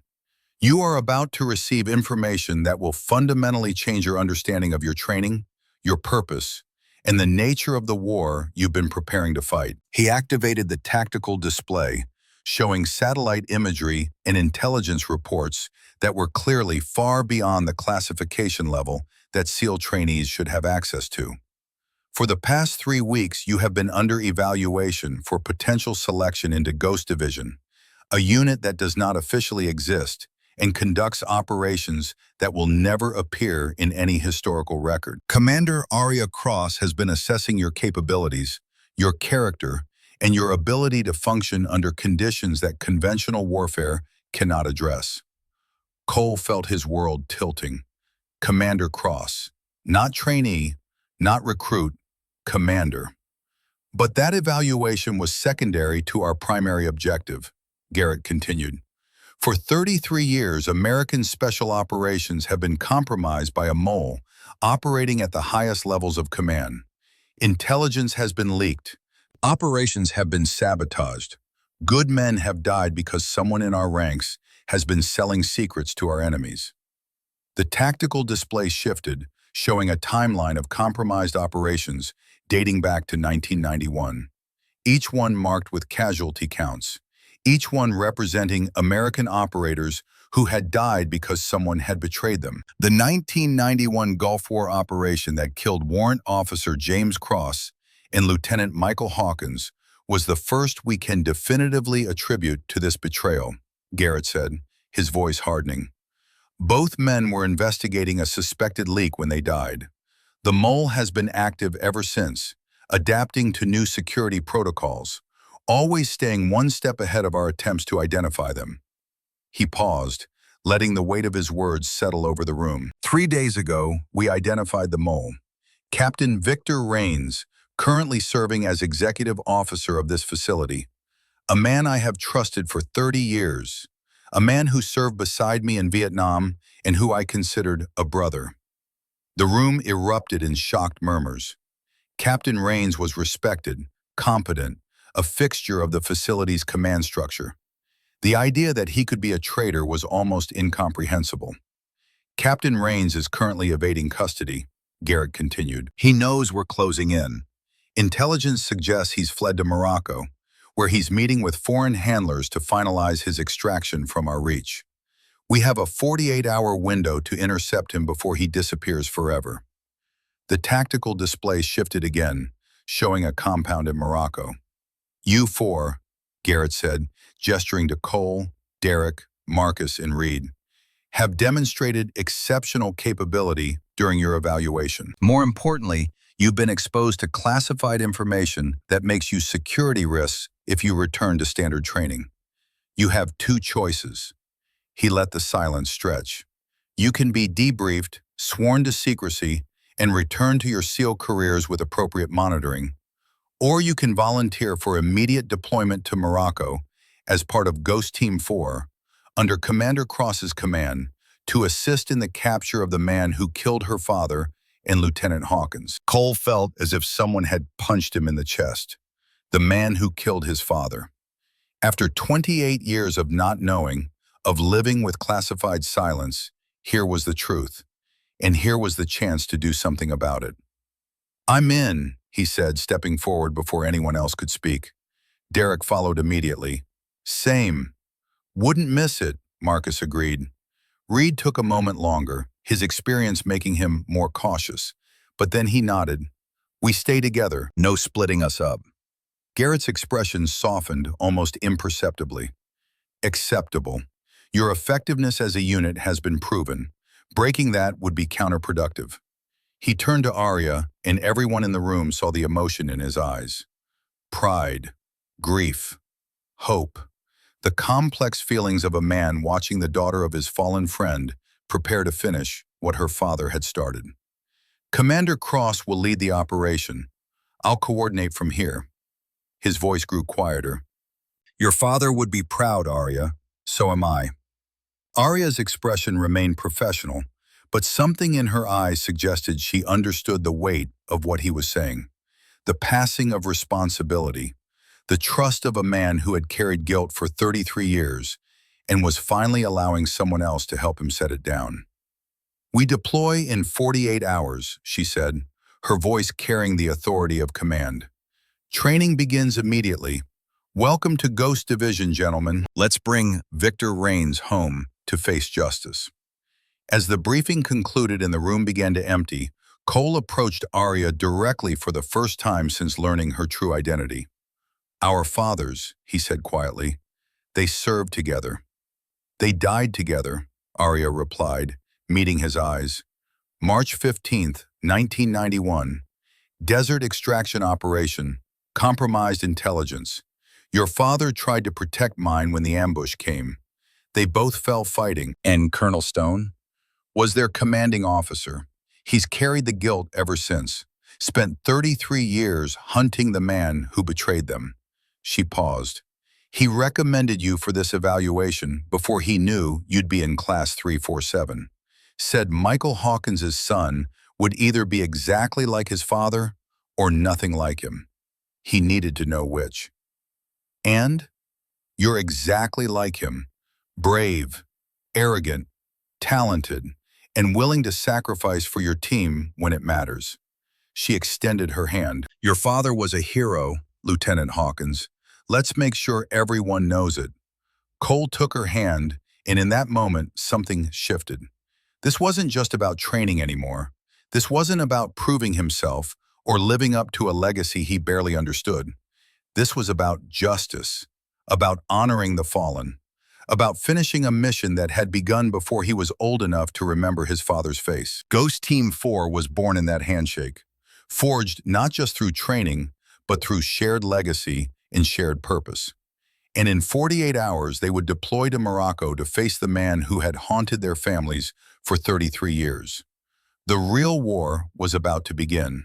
"you are about to receive information that will fundamentally change your understanding of your training, your purpose, and the nature of the war you've been preparing to fight." He activated the tactical display, showing satellite imagery and intelligence reports that were clearly far beyond the classification level that SEAL trainees should have access to. "For the past 3 weeks, you have been under evaluation for potential selection into Ghost Division, a unit that does not officially exist and conducts operations that will never appear in any historical record. Commander Arya Cross has been assessing your capabilities, your character, and your ability to function under conditions that conventional warfare cannot address." Cole felt his world tilting. Commander Cross, not trainee, not recruit, commander. "But that evaluation was secondary to our primary objective," Garrett continued. "For 33 years, American special operations have been compromised by a mole operating at the highest levels of command. Intelligence has been leaked. Operations have been sabotaged. Good men have died because someone in our ranks has been selling secrets to our enemies." The tactical display shifted, showing a timeline of compromised operations dating back to 1991. Each one marked with casualty counts, each one representing American operators who had died because someone had betrayed them. The 1991 Gulf War operation that killed Warrant Officer James Cross and Lieutenant Michael Hawkins was the first we can definitively attribute to this betrayal, Garrett said, his voice hardening. "Both men were investigating a suspected leak when they died. The mole has been active ever since, adapting to new security protocols, always staying one step ahead of our attempts to identify them." He paused, letting the weight of his words settle over the room. "3 days ago, we identified the mole. Captain Victor Rains, currently serving as executive officer of this facility. A man I have trusted for 30 years. A man who served beside me in Vietnam and who I considered a brother." The room erupted in shocked murmurs. Captain Rains was respected, competent, a fixture of the facility's command structure. The idea that he could be a traitor was almost incomprehensible. "Captain Rains is currently evading custody," Garrett continued. "He knows we're closing in. Intelligence suggests he's fled to Morocco, where he's meeting with foreign handlers to finalize his extraction from our reach. We have a 48-hour window to intercept him before he disappears forever." The tactical display shifted again, showing a compound in Morocco. "You four," Garrett said, gesturing to Cole, Derek, Marcus, and Reed, "have demonstrated exceptional capability during your evaluation. More importantly, you've been exposed to classified information that makes you security risks if you return to standard training. You have 2 choices." He let the silence stretch. "You can be debriefed, sworn to secrecy, and return to your SEAL careers with appropriate monitoring, or you can volunteer for immediate deployment to Morocco as part of Ghost Team 4, under Commander Cross's command, to assist in the capture of the man who killed her father and Lieutenant Hawkins." Cole felt as if someone had punched him in the chest. The man who killed his father. After 28 years of not knowing, of living with classified silence, here was the truth, and here was the chance to do something about it. "I'm in," he said, stepping forward before anyone else could speak. Derek followed immediately. "Same. Wouldn't miss it," Marcus agreed. Reed took a moment longer, his experience making him more cautious, but then he nodded. "We stay together, no splitting us up." Garrett's expression softened almost imperceptibly. "Acceptable. Your effectiveness as a unit has been proven. Breaking that would be counterproductive. He turned to Arya, and everyone in the room saw the emotion in his eyes. Pride, grief, hope. The complex feelings of a man watching the daughter of his fallen friend prepare to finish what her father had started. Commander Cross will lead the operation. I'll coordinate from here. His voice grew quieter. Your father would be proud, Arya. So am I. Arya's expression remained professional, but something in her eyes suggested she understood the weight of what he was saying. The passing of responsibility, the trust of a man who had carried guilt for 33 years and was finally allowing someone else to help him set it down. We deploy in 48 hours, she said, her voice carrying the authority of command. Training begins immediately. Welcome to Ghost Division, gentlemen. Let's bring Victor Rains home to face justice. As the briefing concluded and the room began to empty, Cole approached Arya directly for the first time since learning her true identity. Our fathers, he said quietly. They served together. They died together, Arya replied, meeting his eyes. March 15th, 1991. Desert extraction operation. Compromised intelligence. Your father tried to protect mine when the ambush came. They both fell fighting. And Colonel Stone was their commanding officer. He's carried the guilt ever since. Spent 33 years hunting the man who betrayed them. She paused. He recommended you for this evaluation before he knew you'd be in Class 347. Said Michael Hawkins's son would either be exactly like his father or nothing like him. He needed to know which. And you're exactly like him. Brave, arrogant, talented, and willing to sacrifice for your team when it matters. She extended her hand. Your father was a hero, Lieutenant Hawkins. Let's make sure everyone knows it. Cole took her hand, and in that moment, something shifted. This wasn't just about training anymore. This wasn't about proving himself or living up to a legacy he barely understood. This was about justice, about honoring the fallen, about finishing a mission that had begun before he was old enough to remember his father's face. Ghost Team 4 was born in that handshake, forged not just through training, but through shared legacy and shared purpose. And in 48 hours, they would deploy to Morocco to face the man who had haunted their families for 33 years. The real war was about to begin.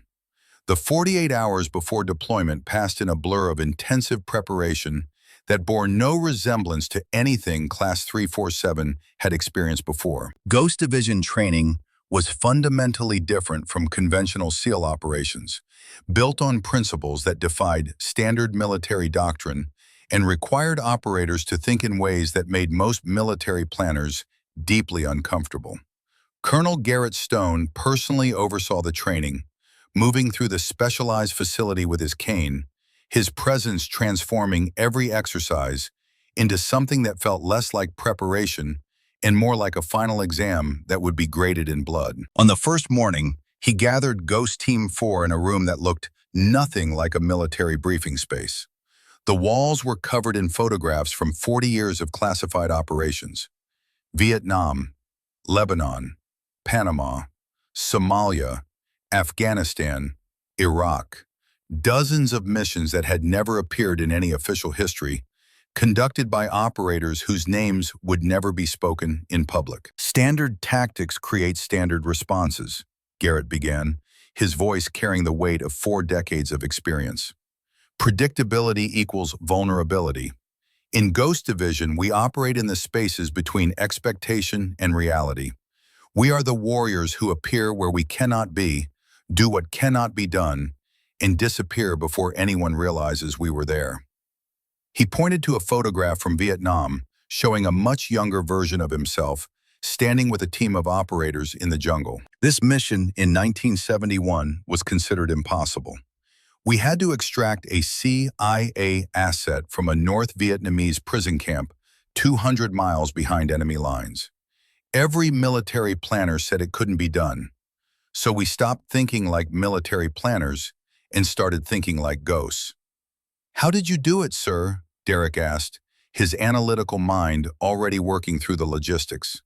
The 48 hours before deployment passed in a blur of intensive preparation that bore no resemblance to anything Class 347 had experienced before. Ghost Division training was fundamentally different from conventional SEAL operations, built on principles that defied standard military doctrine and required operators to think in ways that made most military planners deeply uncomfortable. Colonel Garrett Stone personally oversaw the training, moving through the specialized facility with his cane, his presence transforming every exercise into something that felt less like preparation and more like a final exam that would be graded in blood. On the first morning, he gathered Ghost Team 4 in a room that looked nothing like a military briefing space. The walls were covered in photographs from 40 years of classified operations. Vietnam, Lebanon, Panama, Somalia, Afghanistan, Iraq. Dozens of missions that had never appeared in any official history, conducted by operators whose names would never be spoken in public. Standard tactics create standard responses, Garrett began, his voice carrying the weight of 4 decades of experience. Predictability equals vulnerability. In Ghost Division, we operate in the spaces between expectation and reality. We are the warriors who appear where we cannot be, do what cannot be done, and disappear before anyone realizes we were there. He pointed to a photograph from Vietnam showing a much younger version of himself standing with a team of operators in the jungle. This mission in 1971 was considered impossible. We had to extract a CIA asset from a North Vietnamese prison camp 200 miles behind enemy lines. Every military planner said it couldn't be done. So we stopped thinking like military planners and started thinking like ghosts. How did you do it, sir? Derek asked, his analytical mind already working through the logistics.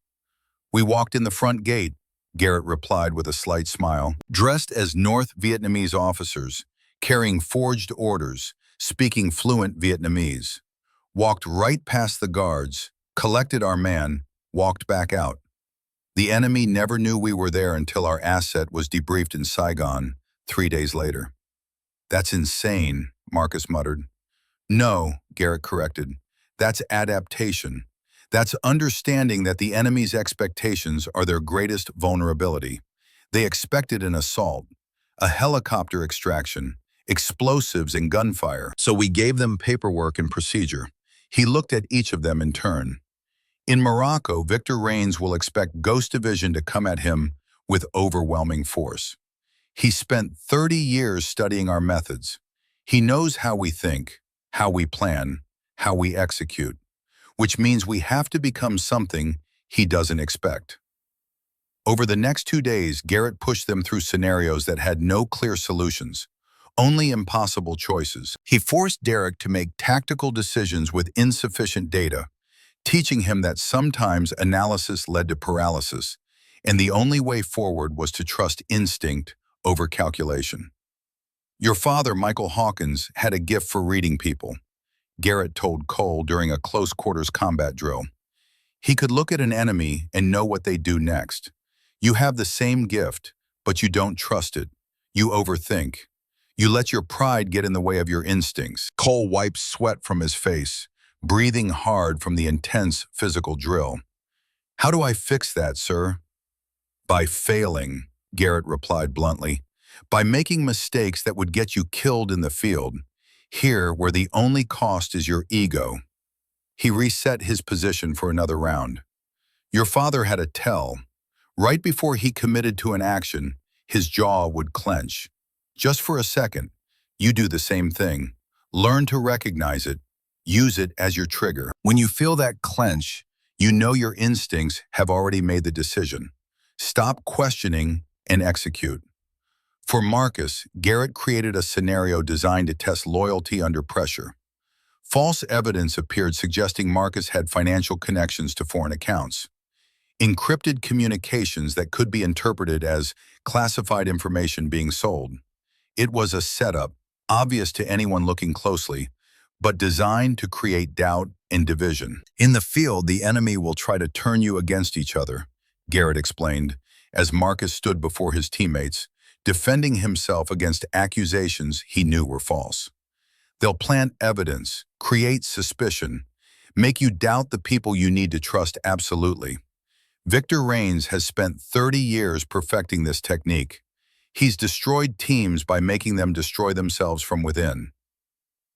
"We walked in the front gate," Garrett replied with a slight smile. Dressed as North Vietnamese officers, carrying forged orders, speaking fluent Vietnamese. Walked right past the guards, collected our man, walked back out. The enemy never knew we were there until our asset was debriefed in Saigon 3 days later. "That's insane," Marcus muttered. "No," Garrett corrected. "That's adaptation. That's understanding that the enemy's expectations are their greatest vulnerability. They expected an assault, a helicopter extraction, explosives and gunfire. So we gave them paperwork and procedure." He looked at each of them in turn. "In Morocco, Victor Reigns will expect Ghost Division to come at him with overwhelming force. He spent 30 years studying our methods. He knows how we think, how we plan, how we execute, which means we have to become something he doesn't expect." Over the next 2 days, Garrett pushed them through scenarios that had no clear solutions, only impossible choices. He forced Derek to make tactical decisions with insufficient data, teaching him that sometimes analysis led to paralysis, and the only way forward was to trust instinct over calculation. "Your father, Michael Hawkins, had a gift for reading people," Garrett told Cole during a close-quarters combat drill. "He could look at an enemy and know what they'd do next. You have the same gift, but you don't trust it. You overthink. You let your pride get in the way of your instincts." Cole wiped sweat from his face, breathing hard from the intense physical drill. "How do I fix that, sir?" "By failing," Garrett replied bluntly. "By making mistakes that would get you killed in the field. Here, where the only cost is your ego." He reset his position for another round. "Your father had a tell. Right before he committed to an action, his jaw would clench. Just for a second. You do the same thing. Learn to recognize it. Use it as your trigger. When you feel that clench, you know your instincts have already made the decision. Stop questioning and execute." For Marcus, Garrett created a scenario designed to test loyalty under pressure. False evidence appeared suggesting Marcus had financial connections to foreign accounts. Encrypted communications that could be interpreted as classified information being sold. It was a setup, obvious to anyone looking closely, but designed to create doubt and division. "In the field, the enemy will try to turn you against each other," Garrett explained, as Marcus stood before his teammates, defending himself against accusations he knew were false. "They'll plant evidence, create suspicion, make you doubt the people you need to trust absolutely. Victor Reigns has spent 30 years perfecting this technique. He's destroyed teams by making them destroy themselves from within."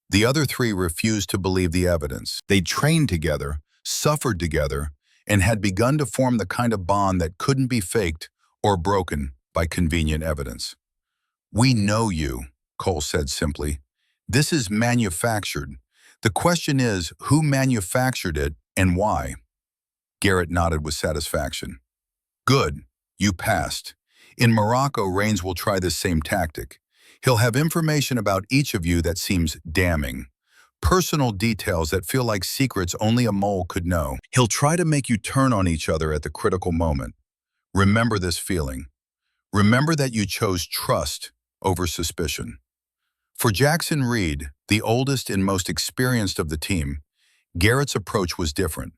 The other three refused to believe the evidence. They trained together, suffered together, and had begun to form the kind of bond that couldn't be faked or broken by convenient evidence. "We know you," Cole said simply. "This is manufactured. The question is, who manufactured it and why?" Garrett nodded with satisfaction. "Good, you passed. In Morocco, Reigns will try this same tactic. He'll have information about each of you that seems damning. Personal details that feel like secrets only a mole could know. He'll try to make you turn on each other at the critical moment. Remember this feeling. Remember that you chose trust over suspicion." For Jackson Reed, the oldest and most experienced of the team, Garrett's approach was different.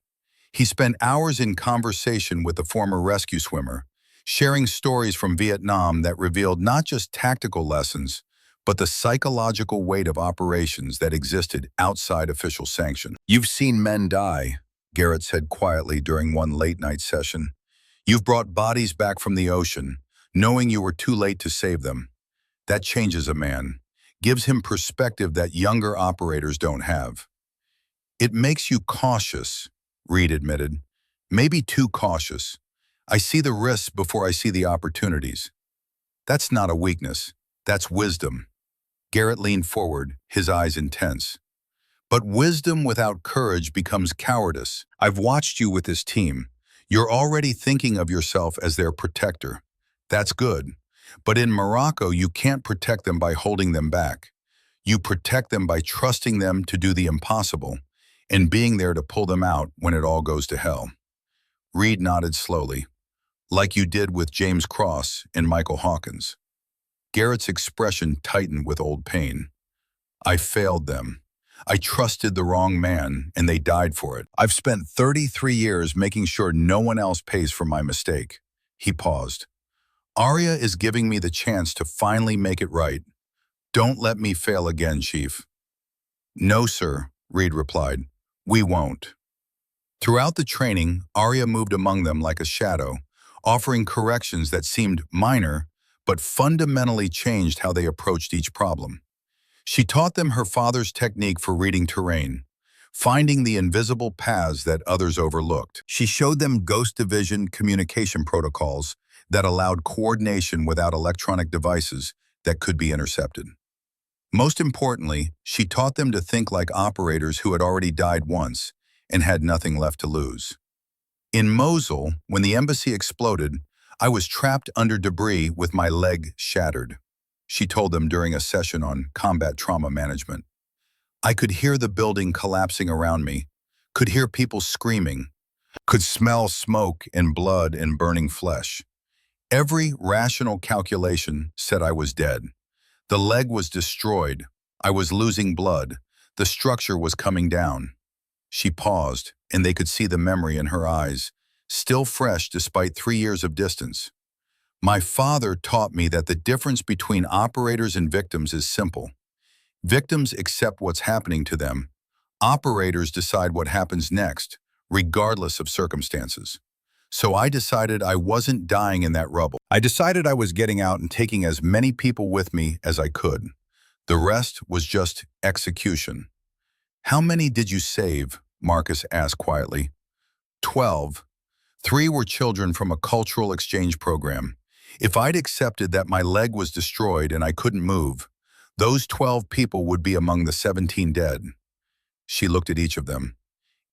He spent hours in conversation with the former rescue swimmer, sharing stories from Vietnam that revealed not just tactical lessons, but the psychological weight of operations that existed outside official sanction. "You've seen men die," Garrett said quietly during one late-night session. "You've brought bodies back from the ocean, knowing you were too late to save them. That changes a man, gives him perspective that younger operators don't have." "It makes you cautious," Reed admitted. "Maybe too cautious. I see the risks before I see the opportunities." "That's not a weakness. That's wisdom." Garrett leaned forward, his eyes intense. "But wisdom without courage becomes cowardice. I've watched you with this team. You're already thinking of yourself as their protector. That's good. But in Morocco, you can't protect them by holding them back. You protect them by trusting them to do the impossible. and being there to pull them out when it all goes to hell. Reed nodded slowly, like you did with James Cross and Michael Hawkins. Garrett's expression tightened with old pain. I failed them. I trusted the wrong man, and they died for it. I've spent 33 years making sure no one else pays for my mistake. He paused. Arya is giving me the chance to finally make it right. Don't let me fail again, Chief. No, sir, Reed replied. We won't. Throughout the training, Arya moved among them like a shadow, offering corrections that seemed minor, but fundamentally changed how they approached each problem. She taught them her father's technique for reading terrain, finding the invisible paths that others overlooked. She showed them Ghost Division communication protocols that allowed coordination without electronic devices that could be intercepted. Most importantly, she taught them to think like operators who had already died once and had nothing left to lose. In Mosul, when the embassy exploded, I was trapped under debris with my leg shattered, she told them during a session on combat trauma management. I could hear the building collapsing around me, could hear people screaming, could smell smoke and blood and burning flesh. Every rational calculation said I was dead. The leg was destroyed. I was losing blood. The structure was coming down. She paused, and they could see the memory in her eyes, still fresh despite 3 years of distance. My father taught me that the difference between operators and victims is simple. Victims accept what's happening to them. Operators decide what happens next, regardless of circumstances. So I decided I wasn't dying in that rubble. I decided I was getting out and taking as many people with me as I could. The rest was just execution. How many did you save? Marcus asked quietly. 12. 3 were children from a cultural exchange program. If I'd accepted that my leg was destroyed and I couldn't move, those 12 people would be among the 17 dead. She looked at each of them.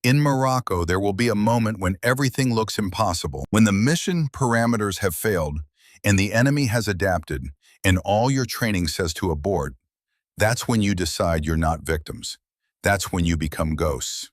In Morocco, there will be a moment when everything looks impossible, when the mission parameters have failed and the enemy has adapted and all your training says to abort. That's when you decide you're not victims. That's when you become ghosts.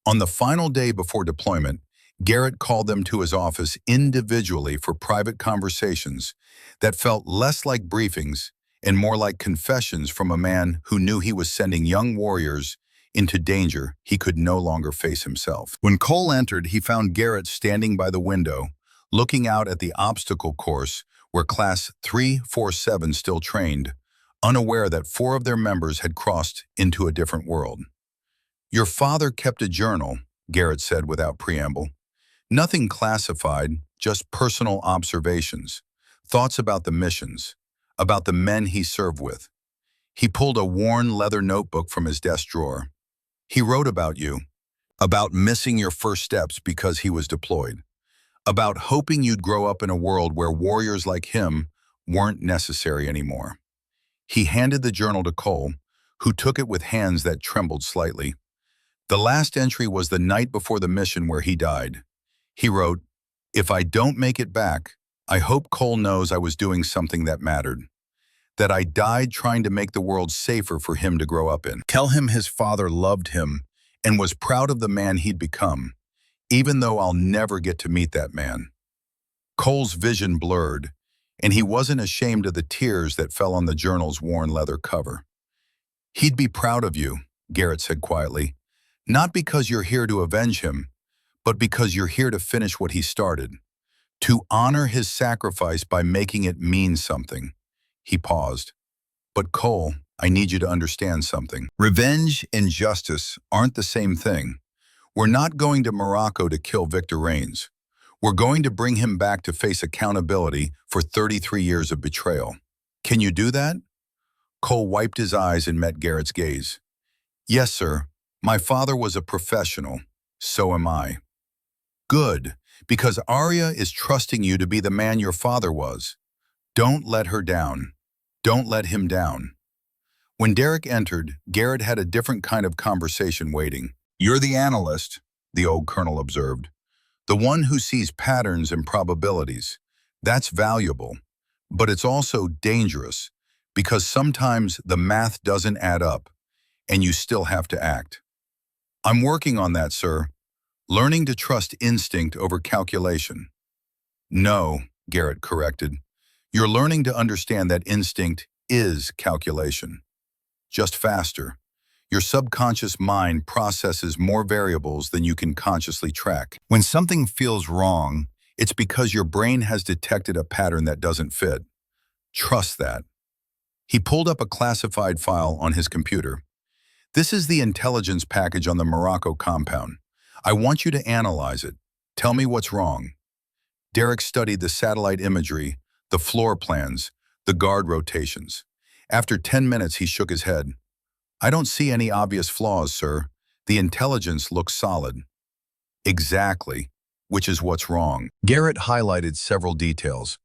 On the final day before deployment, Garrett called them to his office individually for private conversations that felt less like briefings and more like confessions from a man who knew he was sending young warriors into danger he could no longer face himself. When Cole entered, he found Garrett standing by the window, looking out at the obstacle course where Class 347 still trained, unaware that 4 of their members had crossed into a different world. Your father kept a journal, Garrett said without preamble. Nothing classified, just personal observations, thoughts about the missions, about the men he served with. He pulled a worn leather notebook from his desk drawer. He wrote about you, about missing your first steps because he was deployed, about hoping you'd grow up in a world where warriors like him weren't necessary anymore. He handed the journal to Cole, who took it with hands that trembled slightly. The last entry was the night before the mission where he died. He wrote, "If I don't make it back, I hope Cole knows I was doing something that mattered. That I died trying to make the world safer for him to grow up in. Tell him his father loved him and was proud of the man he'd become, even though I'll never get to meet that man." Cole's vision blurred, and he wasn't ashamed of the tears that fell on the journal's worn leather cover. "He'd be proud of you," Garrett said quietly, "not because you're here to avenge him, but because you're here to finish what he started, to honor his sacrifice by making it mean something." He paused. "But Cole, I need you to understand something. Revenge and justice aren't the same thing. We're not going to Morocco to kill Victor Reigns. We're going to bring him back to face accountability for 33 years of betrayal. Can you do that?" Cole wiped his eyes and met Garrett's gaze. "Yes, sir. My father was a professional. So am I." "Good, because Arya is trusting you to be the man your father was. Don't let her down. Don't let him down." When Derek entered, Garrett had a different kind of conversation waiting. "You're the analyst," the old colonel observed. "The one who sees patterns and probabilities. That's valuable, but it's also dangerous because sometimes the math doesn't add up and you still have to act." I'm working on that, sir. Learning to trust instinct over calculation. No, Garrett corrected. You're learning to understand that instinct is calculation. Just faster. Your subconscious mind processes more variables than you can consciously track. When something feels wrong, it's because your brain has detected a pattern that doesn't fit. Trust that. He pulled up a classified file on his computer. This is the intelligence package on the Morocco compound. I want you to analyze it. Tell me what's wrong. Derek studied the satellite imagery, the floor plans, the guard rotations. After 10 minutes, he shook his head. I don't see any obvious flaws, sir. The intelligence looks solid. Exactly, which is what's wrong. Garrett highlighted several details.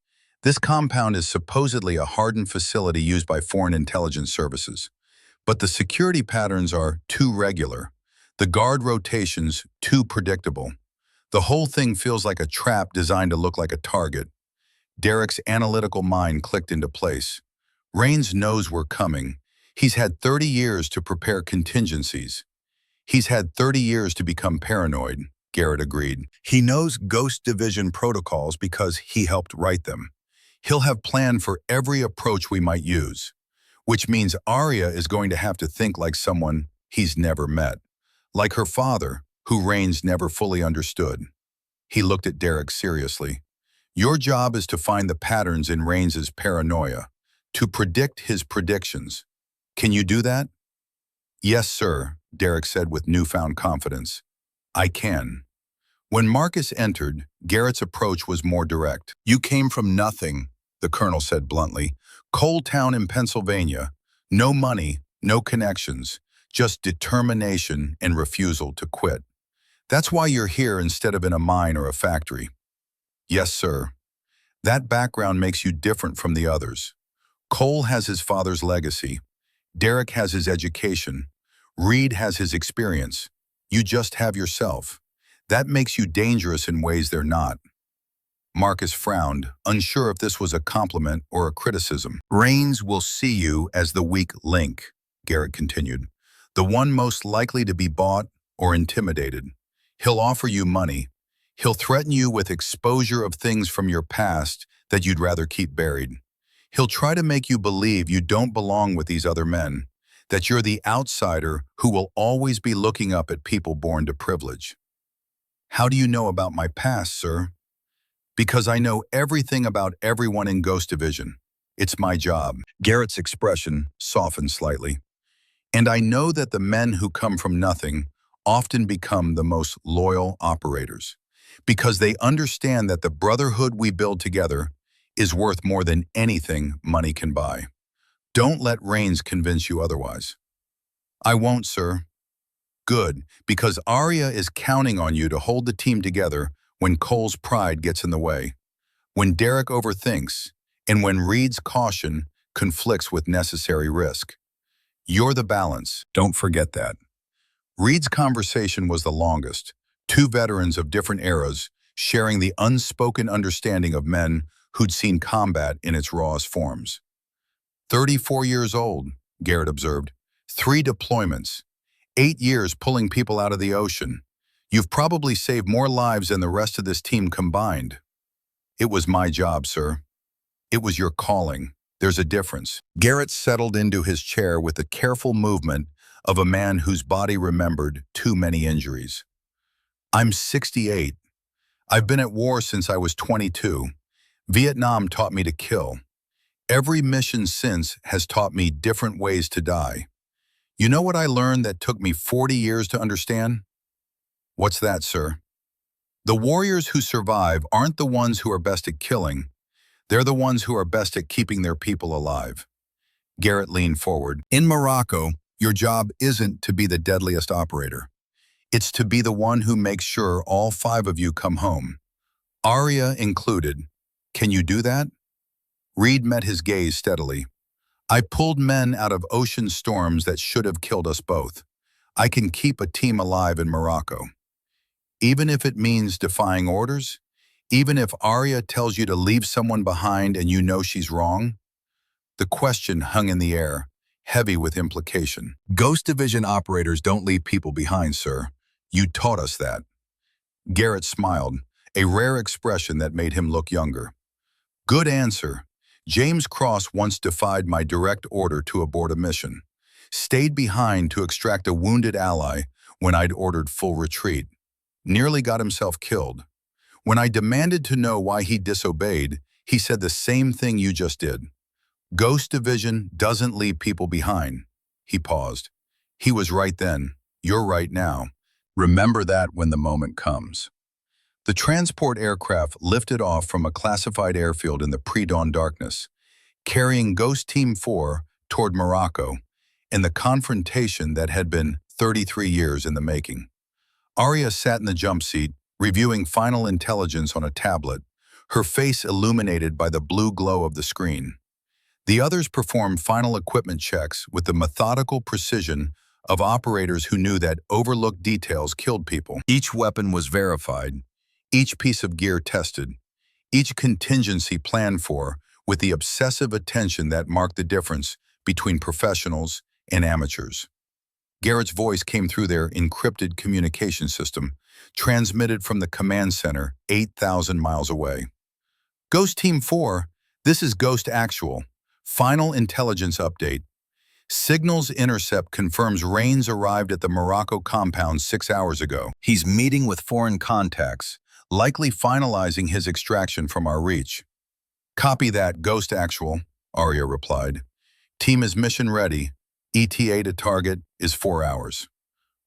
This compound is supposedly a hardened facility used by foreign intelligence services. But the security patterns are too regular. The guard rotations too predictable. The whole thing feels like a trap designed to look like a target. Derek's analytical mind clicked into place. Rains knows we're coming. He's had 30 years to prepare contingencies. He's had 30 years to become paranoid, Garrett agreed. He knows Ghost Division protocols because he helped write them. He'll have planned for every approach we might use, which means Arya is going to have to think like someone he's never met, like her father, who Rains never fully understood. He looked at Derek seriously. Your job is to find the patterns in Rains's paranoia, to predict his predictions. Can you do that? Yes, sir, Derek said with newfound confidence. I can. When Marcus entered, Garrett's approach was more direct. You came from nothing, the colonel said bluntly. Coal town in Pennsylvania. No money, no connections, just determination and refusal to quit. That's why you're here instead of in a mine or a factory. Yes, sir. That background makes you different from the others. Cole has his father's legacy. Derek has his education. Reed has his experience. You just have yourself. That makes you dangerous in ways they're not. Marcus frowned, unsure if this was a compliment or a criticism. Rains will see you as the weak link, Garrett continued. The one most likely to be bought or intimidated. He'll offer you money. He'll threaten you with exposure of things from your past that you'd rather keep buried. He'll try to make you believe you don't belong with these other men, that you're the outsider who will always be looking up at people born to privilege. How do you know about my past, sir? Because I know everything about everyone in Ghost Division. It's my job. Garrett's expression softened slightly. And I know that the men who come from nothing often become the most loyal operators, because they understand that the brotherhood we build together is worth more than anything money can buy. Don't let Rains convince you otherwise. I won't, sir. Good, because Arya is counting on you to hold the team together when Cole's pride gets in the way, when Derek overthinks, and when Reed's caution conflicts with necessary risk. You're the balance. Don't forget that. Reed's conversation was the longest, two veterans of different eras sharing the unspoken understanding of men who'd seen combat in its rawest forms. 34 years old, Garrett observed. 3 deployments. 8 years pulling people out of the ocean. You've probably saved more lives than the rest of this team combined. It was my job, sir. It was your calling. There's a difference. Garrett settled into his chair with the careful movement of a man whose body remembered too many injuries. I'm 68. I've been at war since I was 22. Vietnam taught me to kill. Every mission since has taught me different ways to die. You know what I learned that took me 40 years to understand? What's that, sir? The warriors who survive aren't the ones who are best at killing. They're the ones who are best at keeping their people alive. Garrett leaned forward. In Morocco, your job isn't to be the deadliest operator. It's to be the one who makes sure all 5 of you come home. Arya included. Can you do that? Reed met his gaze steadily. I pulled men out of ocean storms that should have killed us both. I can keep a team alive in Morocco. Even if it means defying orders, even if Arya tells you to leave someone behind and you know she's wrong. The question hung in the air. heavy with implication. Ghost Division operators don't leave people behind, sir. You taught us that. Garrett smiled, a rare expression that made him look younger. Good answer. James Cross once defied my direct order to abort a mission. Stayed behind to extract a wounded ally when I'd ordered full retreat. Nearly got himself killed. When I demanded to know why he disobeyed, he said the same thing you just did. Ghost Division doesn't leave people behind. He paused. He was right then. You're right now. Remember that when the moment comes. The transport aircraft lifted off from a classified airfield in the pre-dawn darkness, carrying Ghost Team 4 toward Morocco in the confrontation that had been 33 years in the making. Arya sat in the jump seat, reviewing final intelligence on a tablet, her face illuminated by the blue glow of the screen. The others performed final equipment checks with the methodical precision of operators who knew that overlooked details killed people. Each weapon was verified, each piece of gear tested, each contingency planned for with the obsessive attention that marked the difference between professionals and amateurs. Garrett's voice came through their encrypted communication system, transmitted from the command center 8,000 miles away. Ghost Team 4, this is Ghost Actual. Final intelligence update. Signals intercept confirms Rains arrived at the Morocco compound 6 hours ago. He's meeting with foreign contacts, likely finalizing his extraction from our reach. Copy that, Ghost Actual, Arya replied. Team is mission ready. ETA to target is 4 hours.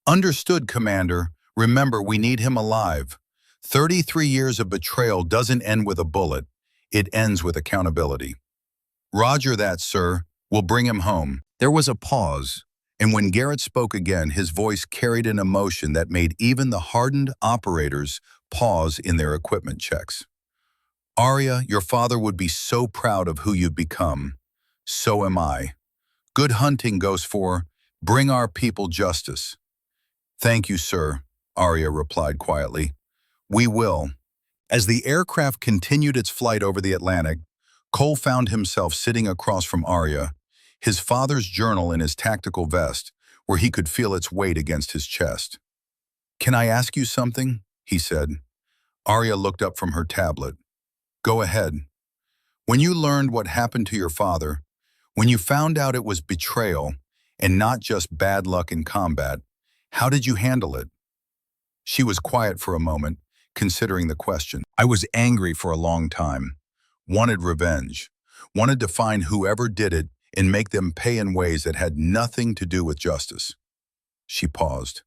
Understood, Commander. Remember, we need him alive. 33 years of betrayal doesn't end with a bullet. It ends with accountability. Roger that, sir. We'll bring him home. There was a pause, and when Garrett spoke again, his voice carried an emotion that made even the hardened operators pause in their equipment checks. Arya, your father would be so proud of who you've become. So am I. Good hunting, Ghost 4. Bring our people justice. Thank you, sir, Arya replied quietly. We will. As the aircraft continued its flight over the Atlantic, Cole found himself sitting across from Arya, his father's journal in his tactical vest, where he could feel its weight against his chest. Can I ask you something? He said. Arya looked up from her tablet. Go ahead. When you learned what happened to your father, when you found out it was betrayal and not just bad luck in combat, how did you handle it? She was quiet for a moment, considering the question. I was angry for a long time. Wanted revenge. Wanted to find whoever did it and make them pay in ways that had nothing to do with justice. She paused.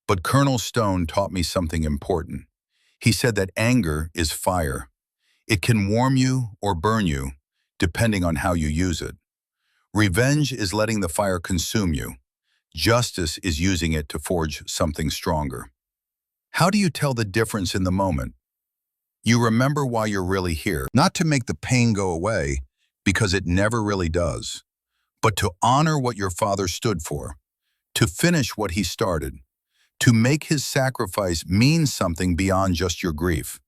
But Colonel Stone taught me something important. He said that anger is fire. It can warm you or burn you, depending on how you use it. Revenge is letting the fire consume you. Justice is using it to forge something stronger. How do you tell the difference in the moment? You remember why you're really here, not to make the pain go away, because it never really does, but to honor what your father stood for, to finish what he started, to make his sacrifice mean something beyond just your grief.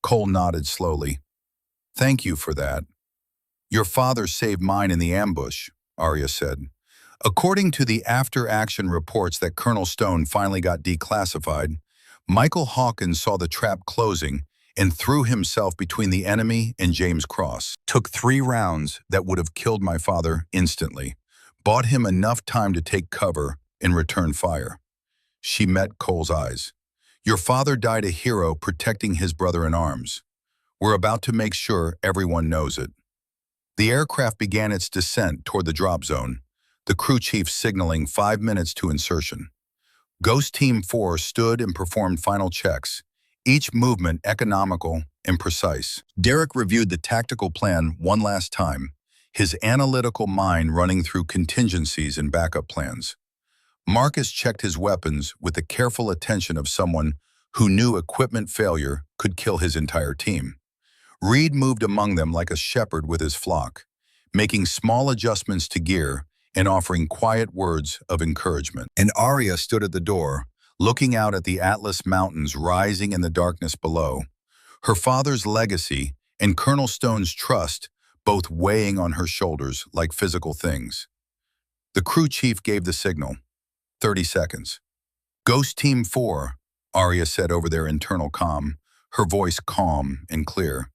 Cole nodded slowly. Thank you for that. Your father saved mine in the ambush, Arya said. According to the after-action reports that Colonel Stone finally got declassified, Michael Hawkins saw the trap closing and threw himself between the enemy and James Cross. Took 3 rounds that would have killed my father instantly. Bought him enough time to take cover and return fire. She met Cole's eyes. Your father died a hero protecting his brother in arms. We're about to make sure everyone knows it. The aircraft began its descent toward the drop zone, the crew chief signaling 5 minutes to insertion. Ghost Team 4 stood and performed final checks, each movement economical and precise. Derek reviewed the tactical plan one last time, his analytical mind running through contingencies and backup plans. Marcus checked his weapons with the careful attention of someone who knew equipment failure could kill his entire team. Reed moved among them like a shepherd with his flock, making small adjustments to gear and offering quiet words of encouragement. And Arya stood at the door, looking out at the Atlas Mountains rising in the darkness below, her father's legacy and Colonel Stone's trust both weighing on her shoulders like physical things. The crew chief gave the signal. 30 seconds. Ghost Team 4, Arya said over their internal comm, her voice calm and clear.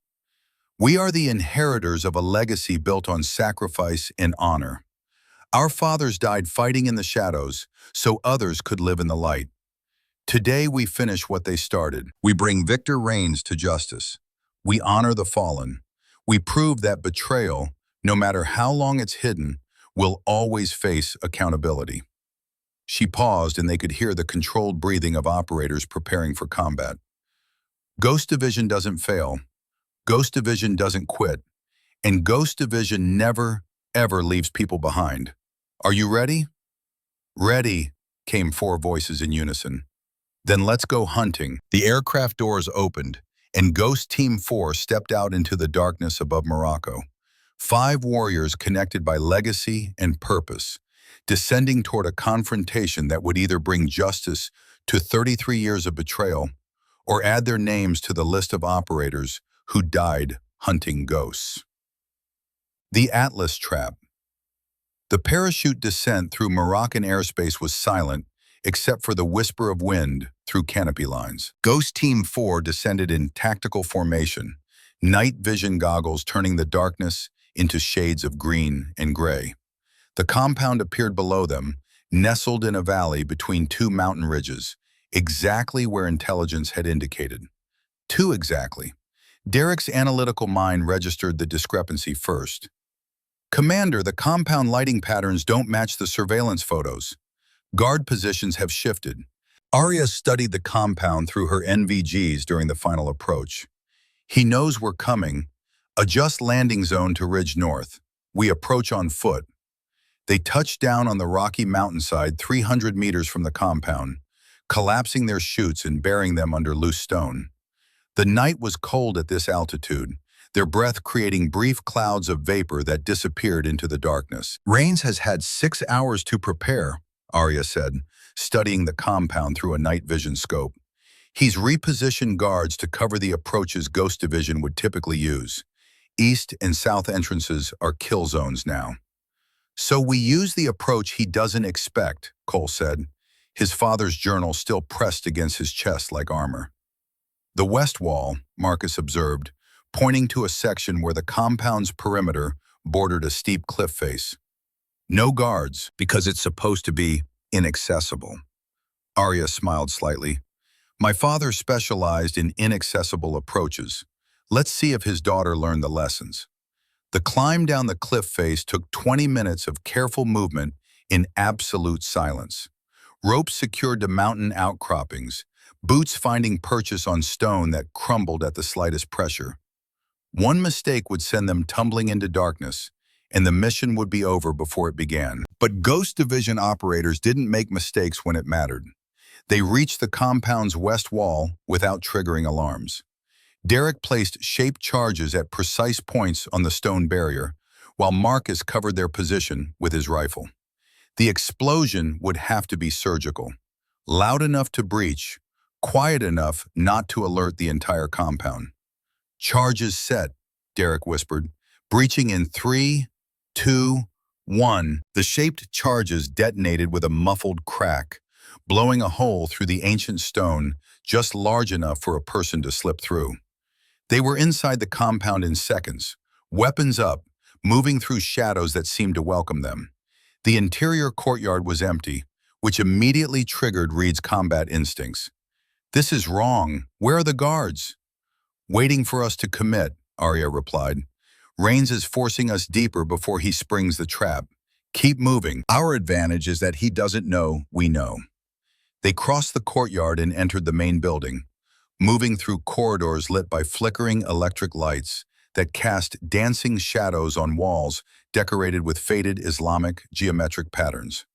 We are the inheritors of a legacy built on sacrifice and honor. Our fathers died fighting in the shadows so others could live in the light. Today we finish what they started. We bring Victor Reigns to justice. We honor the fallen. We prove that betrayal, no matter how long it's hidden, will always face accountability. She paused and they could hear the controlled breathing of operators preparing for combat. Ghost Division doesn't fail. Ghost Division doesn't quit. And Ghost Division never, ever leaves people behind. Are you ready? Ready, came 4 voices in unison. Then let's go hunting. The aircraft doors opened, and Ghost Team 4 stepped out into the darkness above Morocco. 5 warriors connected by legacy and purpose, descending toward a confrontation that would either bring justice to 33 years of betrayal or add their names to the list of operators who died hunting ghosts. The Atlas Trap. The parachute descent through Moroccan airspace was silent, except for the whisper of wind through canopy lines. Ghost Team 4 descended in tactical formation, night vision goggles turning the darkness into shades of green and gray. The compound appeared below them, nestled in a valley between 2 mountain ridges, exactly where intelligence had indicated. Too exactly. Derek's analytical mind registered the discrepancy first. Commander, the compound lighting patterns don't match the surveillance photos. Guard positions have shifted. Arya studied the compound through her NVGs during the final approach. He knows we're coming. Adjust landing zone to ridge north. We approach on foot. They touched down on the rocky mountainside 300 meters from the compound, collapsing their chutes and burying them under loose stone. The night was cold at this altitude, their breath creating brief clouds of vapor that disappeared into the darkness. Reigns has had 6 hours to prepare, Arya said, studying the compound through a night vision scope. He's repositioned guards to cover the approaches Ghost Division would typically use. East and south entrances are kill zones now. So we use the approach he doesn't expect, Cole said, his father's journal still pressed against his chest like armor. The west wall, Marcus observed, pointing to a section where the compound's perimeter bordered a steep cliff face. No guards, because it's supposed to be inaccessible. Arya smiled slightly. My father specialized in inaccessible approaches. Let's see if his daughter learned the lessons. The climb down the cliff face took 20 minutes of careful movement in absolute silence. Ropes secured to mountain outcroppings, boots finding purchase on stone that crumbled at the slightest pressure. One mistake would send them tumbling into darkness, and the mission would be over before it began. But Ghost Division operators didn't make mistakes when it mattered. They reached the compound's west wall without triggering alarms. Derek placed shaped charges at precise points on the stone barrier, while Marcus covered their position with his rifle. The explosion would have to be surgical, loud enough to breach, quiet enough not to alert the entire compound. Charges set, Derek whispered, breaching in 3, 2, 1. The shaped charges detonated with a muffled crack, blowing a hole through the ancient stone just large enough for a person to slip through. They were inside the compound in seconds, weapons up, moving through shadows that seemed to welcome them. The interior courtyard was empty, which immediately triggered Reed's combat instincts. This is wrong. Where are the guards? Waiting for us to commit, Arya replied. Reigns is forcing us deeper before he springs the trap. Keep moving. Our advantage is that he doesn't know we know. They crossed the courtyard and entered the main building, moving through corridors lit by flickering electric lights that cast dancing shadows on walls decorated with faded Islamic geometric patterns.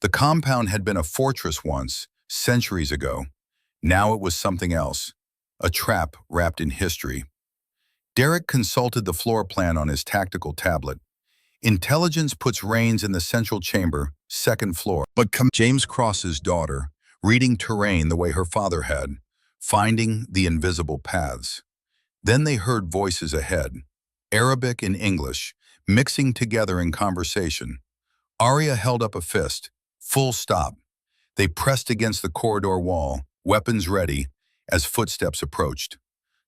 The compound had been a fortress once, centuries ago. Now it was something else, a trap wrapped in history. Derek consulted the floor plan on his tactical tablet. Intelligence puts Reigns in the central chamber, second floor. But James Cross's daughter, reading terrain the way her father had, finding the invisible paths. Then they heard voices ahead, Arabic and English, mixing together in conversation. Arya held up a fist. Full stop. They pressed against the corridor wall, weapons ready, as footsteps approached.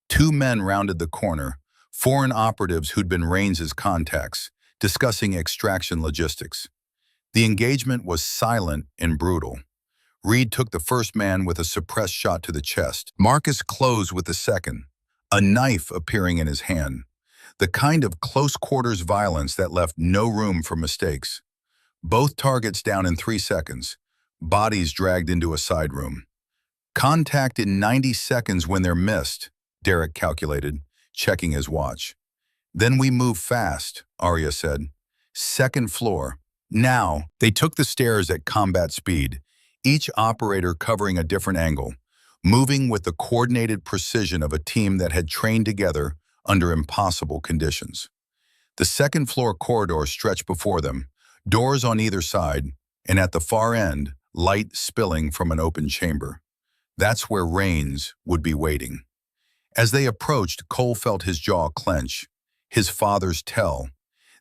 Two men rounded the corner, foreign operatives who'd been Raines's contacts, discussing extraction logistics. The engagement was silent and brutal. Reed took the first man with a suppressed shot to the chest. Marcus closed with the second, a knife appearing in his hand. The kind of close-quarters violence that left no room for mistakes. Both targets down in 3 seconds, bodies dragged into a side room. Contact in 90 seconds when they're missed, Derek calculated, checking his watch. Then we move fast, Arya said. Second floor. Now, they took the stairs at combat speed, each operator covering a different angle, moving with the coordinated precision of a team that had trained together under impossible conditions. The second floor corridor stretched before them, doors on either side, and at the far end, light spilling from an open chamber. That's where Raines would be waiting. As they approached, Cole felt his jaw clench, his father's tell,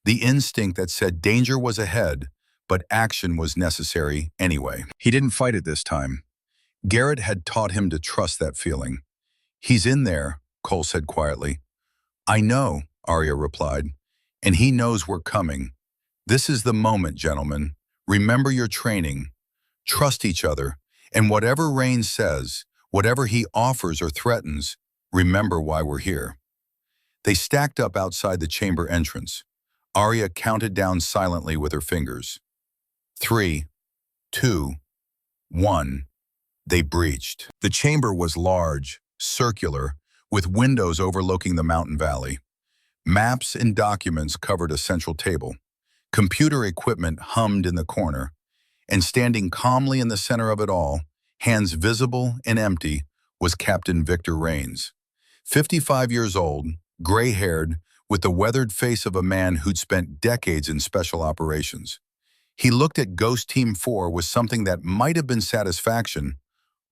the instinct that said danger was ahead, but action was necessary anyway. He didn't fight it this time. Garrett had taught him to trust that feeling. He's in there, Cole said quietly. I know, Arya replied, and he knows we're coming. This is the moment, gentlemen. Remember your training. Trust each other, and whatever Raines says, whatever he offers or threatens, remember why we're here. They stacked up outside the chamber entrance. Arya counted down silently with her fingers. 3, 2, 1. They breached. The chamber was large, circular, with windows overlooking the mountain valley. Maps and documents covered a central table. Computer equipment hummed in the corner, and standing calmly in the center of it all, hands visible and empty, was Captain Victor Raines. 55 years old, gray-haired, with the weathered face of a man who'd spent decades in special operations. He looked at Ghost Team 4 with something that might have been satisfaction,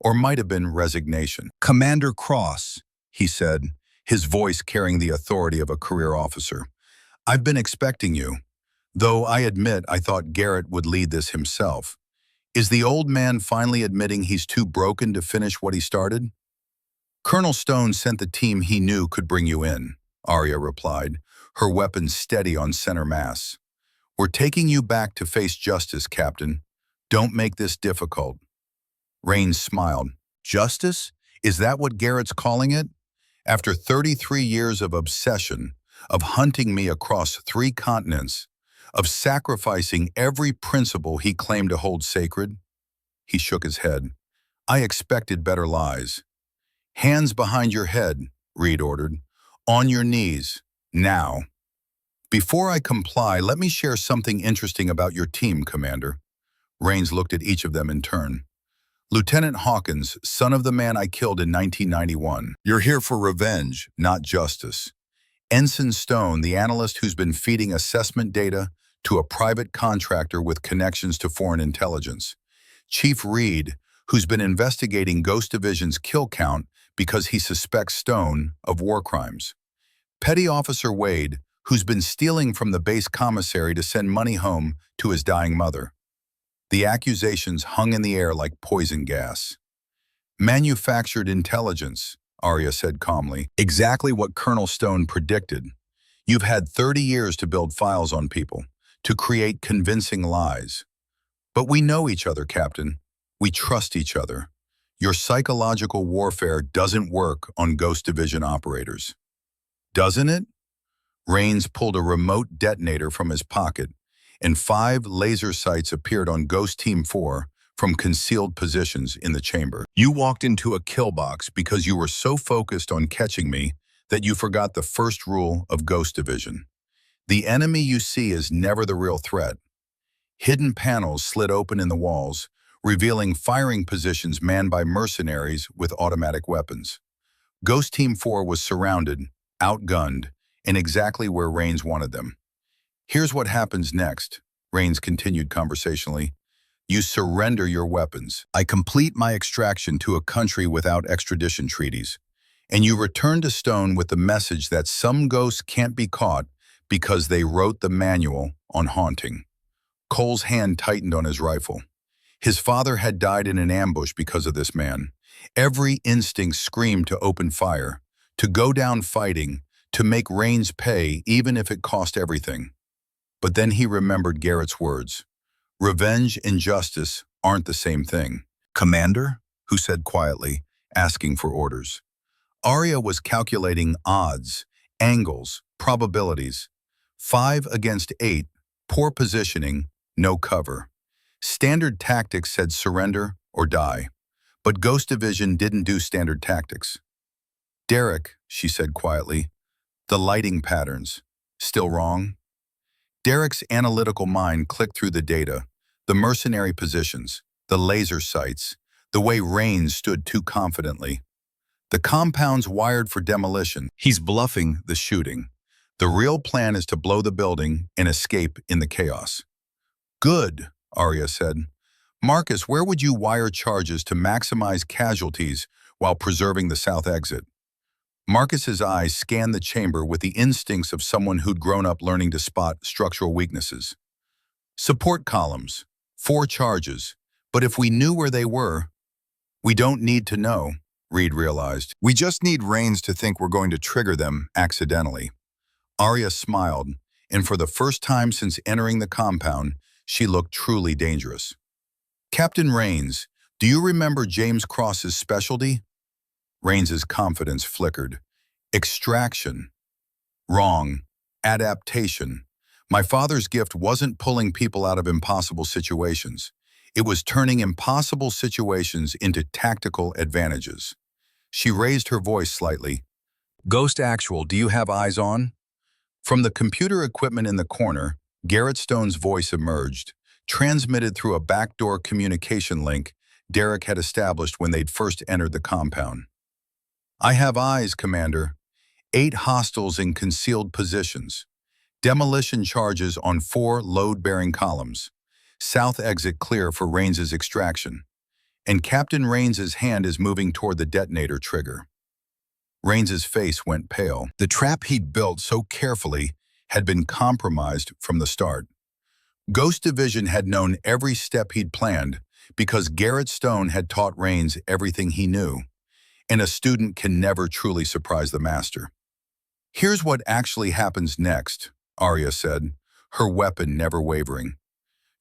or might have been resignation. Commander Cross, he said, his voice carrying the authority of a career officer. I've been expecting you, though I admit I thought Garrett would lead this himself. Is the old man finally admitting he's too broken to finish what he started? Colonel Stone sent the team he knew could bring you in, Arya replied, her weapon steady on center mass. We're taking you back to face justice, Captain. Don't make this difficult. Raines smiled. Justice? Is that what Garrett's calling it? After 33 years of obsession, of hunting me across 3 continents, of sacrificing every principle he claimed to hold sacred? He shook his head. I expected better lies. Hands behind your head, Reed ordered. On your knees, now. Before I comply, let me share something interesting about your team, Commander. Raines looked at each of them in turn. Lieutenant Hawkins, son of the man I killed in 1991. You're here for revenge, not justice. Ensign Stone, the analyst who's been feeding assessment data to a private contractor with connections to foreign intelligence. Chief Reed, who's been investigating Ghost Division's kill count because he suspects Stone of war crimes. Petty Officer Wade, who's been stealing from the base commissary to send money home to his dying mother. The accusations hung in the air like poison gas. Manufactured intelligence, Arya said calmly. Exactly what Colonel Stone predicted. You've had 30 years to build files on people, to create convincing lies. But we know each other, Captain. We trust each other. Your psychological warfare doesn't work on Ghost Division operators. Doesn't it? Raines pulled a remote detonator from his pocket, and 5 laser sights appeared on Ghost Team 4 from concealed positions in the chamber. You walked into a kill box because you were so focused on catching me that you forgot the first rule of Ghost Division. The enemy you see is never the real threat. Hidden panels slid open in the walls, revealing firing positions manned by mercenaries with automatic weapons. Ghost Team 4 was surrounded, outgunned, and exactly where Raines wanted them. Here's what happens next, Raines continued conversationally. You surrender your weapons. I complete my extraction to a country without extradition treaties. And you return to Stone with the message that some ghosts can't be caught because they wrote the manual on haunting. Cole's hand tightened on his rifle. His father had died in an ambush because of this man. Every instinct screamed to open fire, to go down fighting, to make Rains pay even if it cost everything. But then he remembered Garrett's words. Revenge and justice aren't the same thing. Commander? Who said quietly, asking for orders. Arya was calculating odds, angles, probabilities. 5 against 8, poor positioning, no cover. Standard tactics said surrender or die. But Ghost Division didn't do standard tactics. Derek, she said quietly, the lighting patterns. Still wrong? Derek's analytical mind clicked through the data, the mercenary positions, the laser sights, the way Rains stood too confidently. The compound's wired for demolition. He's bluffing the shooting. The real plan is to blow the building and escape in the chaos. Good, Arya said. Marcus, where would you wire charges to maximize casualties while preserving the south exit? Marcus's eyes scanned the chamber with the instincts of someone who'd grown up learning to spot structural weaknesses. Support columns, 4 charges, but if we knew where they were, we don't need to know, Reed realized. We just need Rains to think we're going to trigger them accidentally. Arya smiled, and for the first time since entering the compound, she looked truly dangerous. Captain Rains, do you remember James Cross's specialty? Rains's confidence flickered. Extraction. Wrong. Adaptation. My father's gift wasn't pulling people out of impossible situations. It was turning impossible situations into tactical advantages. She raised her voice slightly. Ghost Actual, do you have eyes on? From the computer equipment in the corner, Garrett Stone's voice emerged, transmitted through a backdoor communication link Derek had established when they'd first entered the compound. I have eyes, Commander. 8 hostiles in concealed positions. Demolition charges on 4 load-bearing columns. South exit clear for Rains's extraction. And Captain Rains's hand is moving toward the detonator trigger. Rains's face went pale. The trap he'd built so carefully had been compromised from the start. Ghost Division had known every step he'd planned because Garrett Stone had taught Rains everything he knew, and a student can never truly surprise the master. Here's what actually happens next, Arya said, her weapon never wavering.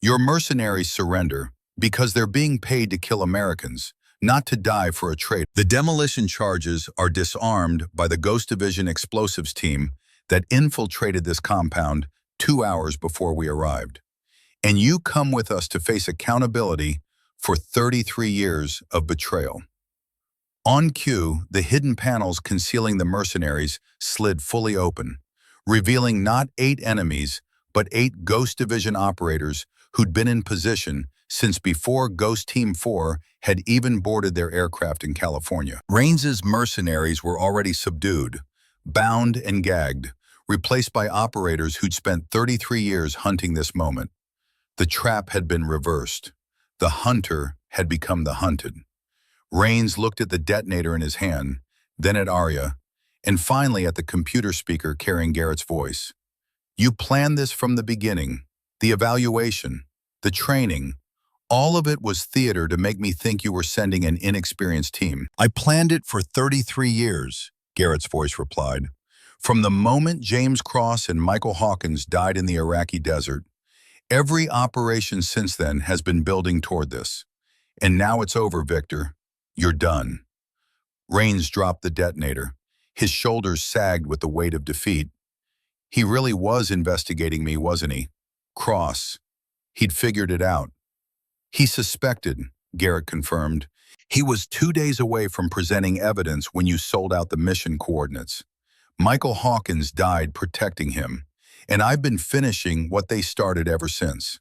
Your mercenaries surrender because they're being paid to kill Americans, not to die for a trade. The demolition charges are disarmed by the Ghost Division explosives team that infiltrated this compound 2 hours before we arrived. And you come with us to face accountability for 33 years of betrayal. On cue, the hidden panels concealing the mercenaries slid fully open, revealing not 8 enemies, but 8 Ghost Division operators who'd been in position since before Ghost Team 4 had even boarded their aircraft in California. Rains's mercenaries were already subdued, bound and gagged, replaced by operators who'd spent 33 years hunting this moment. The trap had been reversed. The hunter had become the hunted. Rains looked at the detonator in his hand, then at Arya, and finally at the computer speaker carrying Garrett's voice. You planned this from the beginning. The evaluation, the training, all of it was theater to make me think you were sending an inexperienced team. I planned it for 33 years, Garrett's voice replied. From the moment James Cross and Michael Hawkins died in the Iraqi desert, every operation since then has been building toward this. And now it's over, Victor. You're done. Rains dropped the detonator. His shoulders sagged with the weight of defeat. He really was investigating me, wasn't he? Cross. He'd figured it out. He suspected, Garrett confirmed. He was 2 days away from presenting evidence when you sold out the mission coordinates. Michael Hawkins died protecting him, and I've been finishing what they started ever since.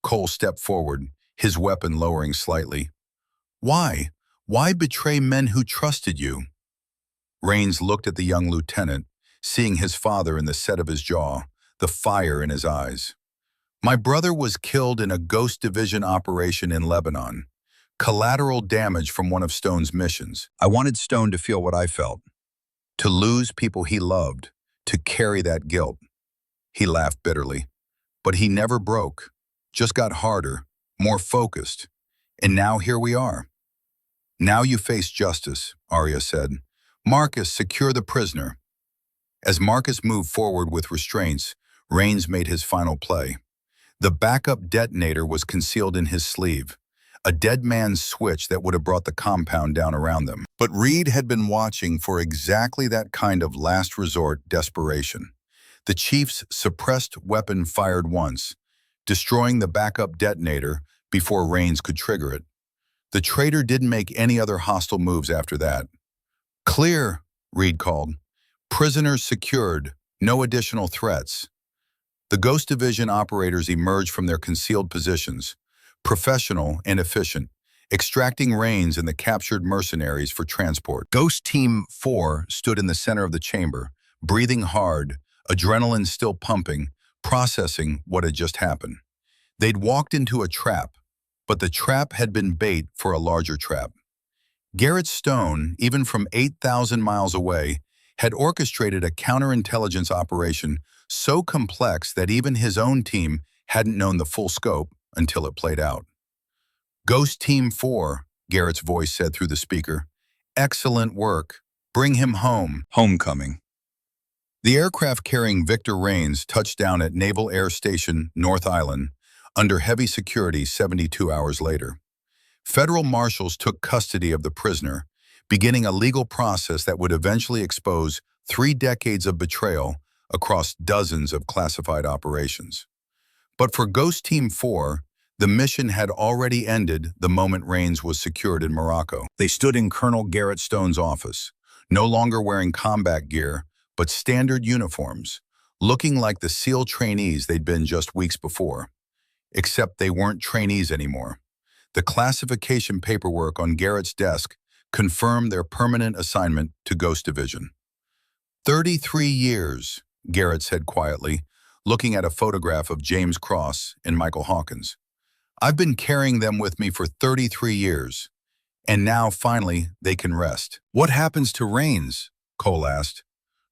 Cole stepped forward, his weapon lowering slightly. Why? Why betray men who trusted you? Rains looked at the young lieutenant, seeing his father in the set of his jaw, the fire in his eyes. My brother was killed in a Ghost Division operation in Lebanon. Collateral damage from one of Stone's missions. I wanted Stone to feel what I felt. To lose people he loved, to carry that guilt. He laughed bitterly. But he never broke. Just got harder, more focused. And now here we are. Now you face justice, Arya said. Marcus, secure the prisoner. As Marcus moved forward with restraints, Rains made his final play. The backup detonator was concealed in his sleeve, a dead man's switch that would have brought the compound down around them. But Reed had been watching for exactly that kind of last resort desperation. The chief's suppressed weapon fired once, destroying the backup detonator before Rains could trigger it. The traitor didn't make any other hostile moves after that. Clear, Reed called. Prisoners secured, no additional threats. The Ghost Division operators emerged from their concealed positions, professional and efficient, extracting Rains and the captured mercenaries for transport. Ghost Team 4 stood in the center of the chamber, breathing hard, adrenaline still pumping, processing what had just happened. They'd walked into a trap, but the trap had been bait for a larger trap. Garrett Stone, even from 8,000 miles away, had orchestrated a counterintelligence operation so complex that even his own team hadn't known the full scope until it played out. Ghost Team 4, Garrett's voice said through the speaker. Excellent work. Bring him home. Homecoming. The aircraft carrying Victor Rains touched down at Naval Air Station North Island under heavy security 72 hours later. Federal marshals took custody of the prisoner, beginning a legal process that would eventually expose 3 decades of betrayal across dozens of classified operations. But for Ghost Team 4, the mission had already ended the moment Rains was secured in Morocco. They stood in Colonel Garrett Stone's office, no longer wearing combat gear, but standard uniforms, looking like the SEAL trainees they'd been just weeks before. Except they weren't trainees anymore. The classification paperwork on Garrett's desk confirmed their permanent assignment to Ghost Division. 33 years, Garrett said quietly, looking at a photograph of James Cross and Michael Hawkins. I've been carrying them with me for 33 years, and now finally they can rest. What happens to Rains? Cole asked.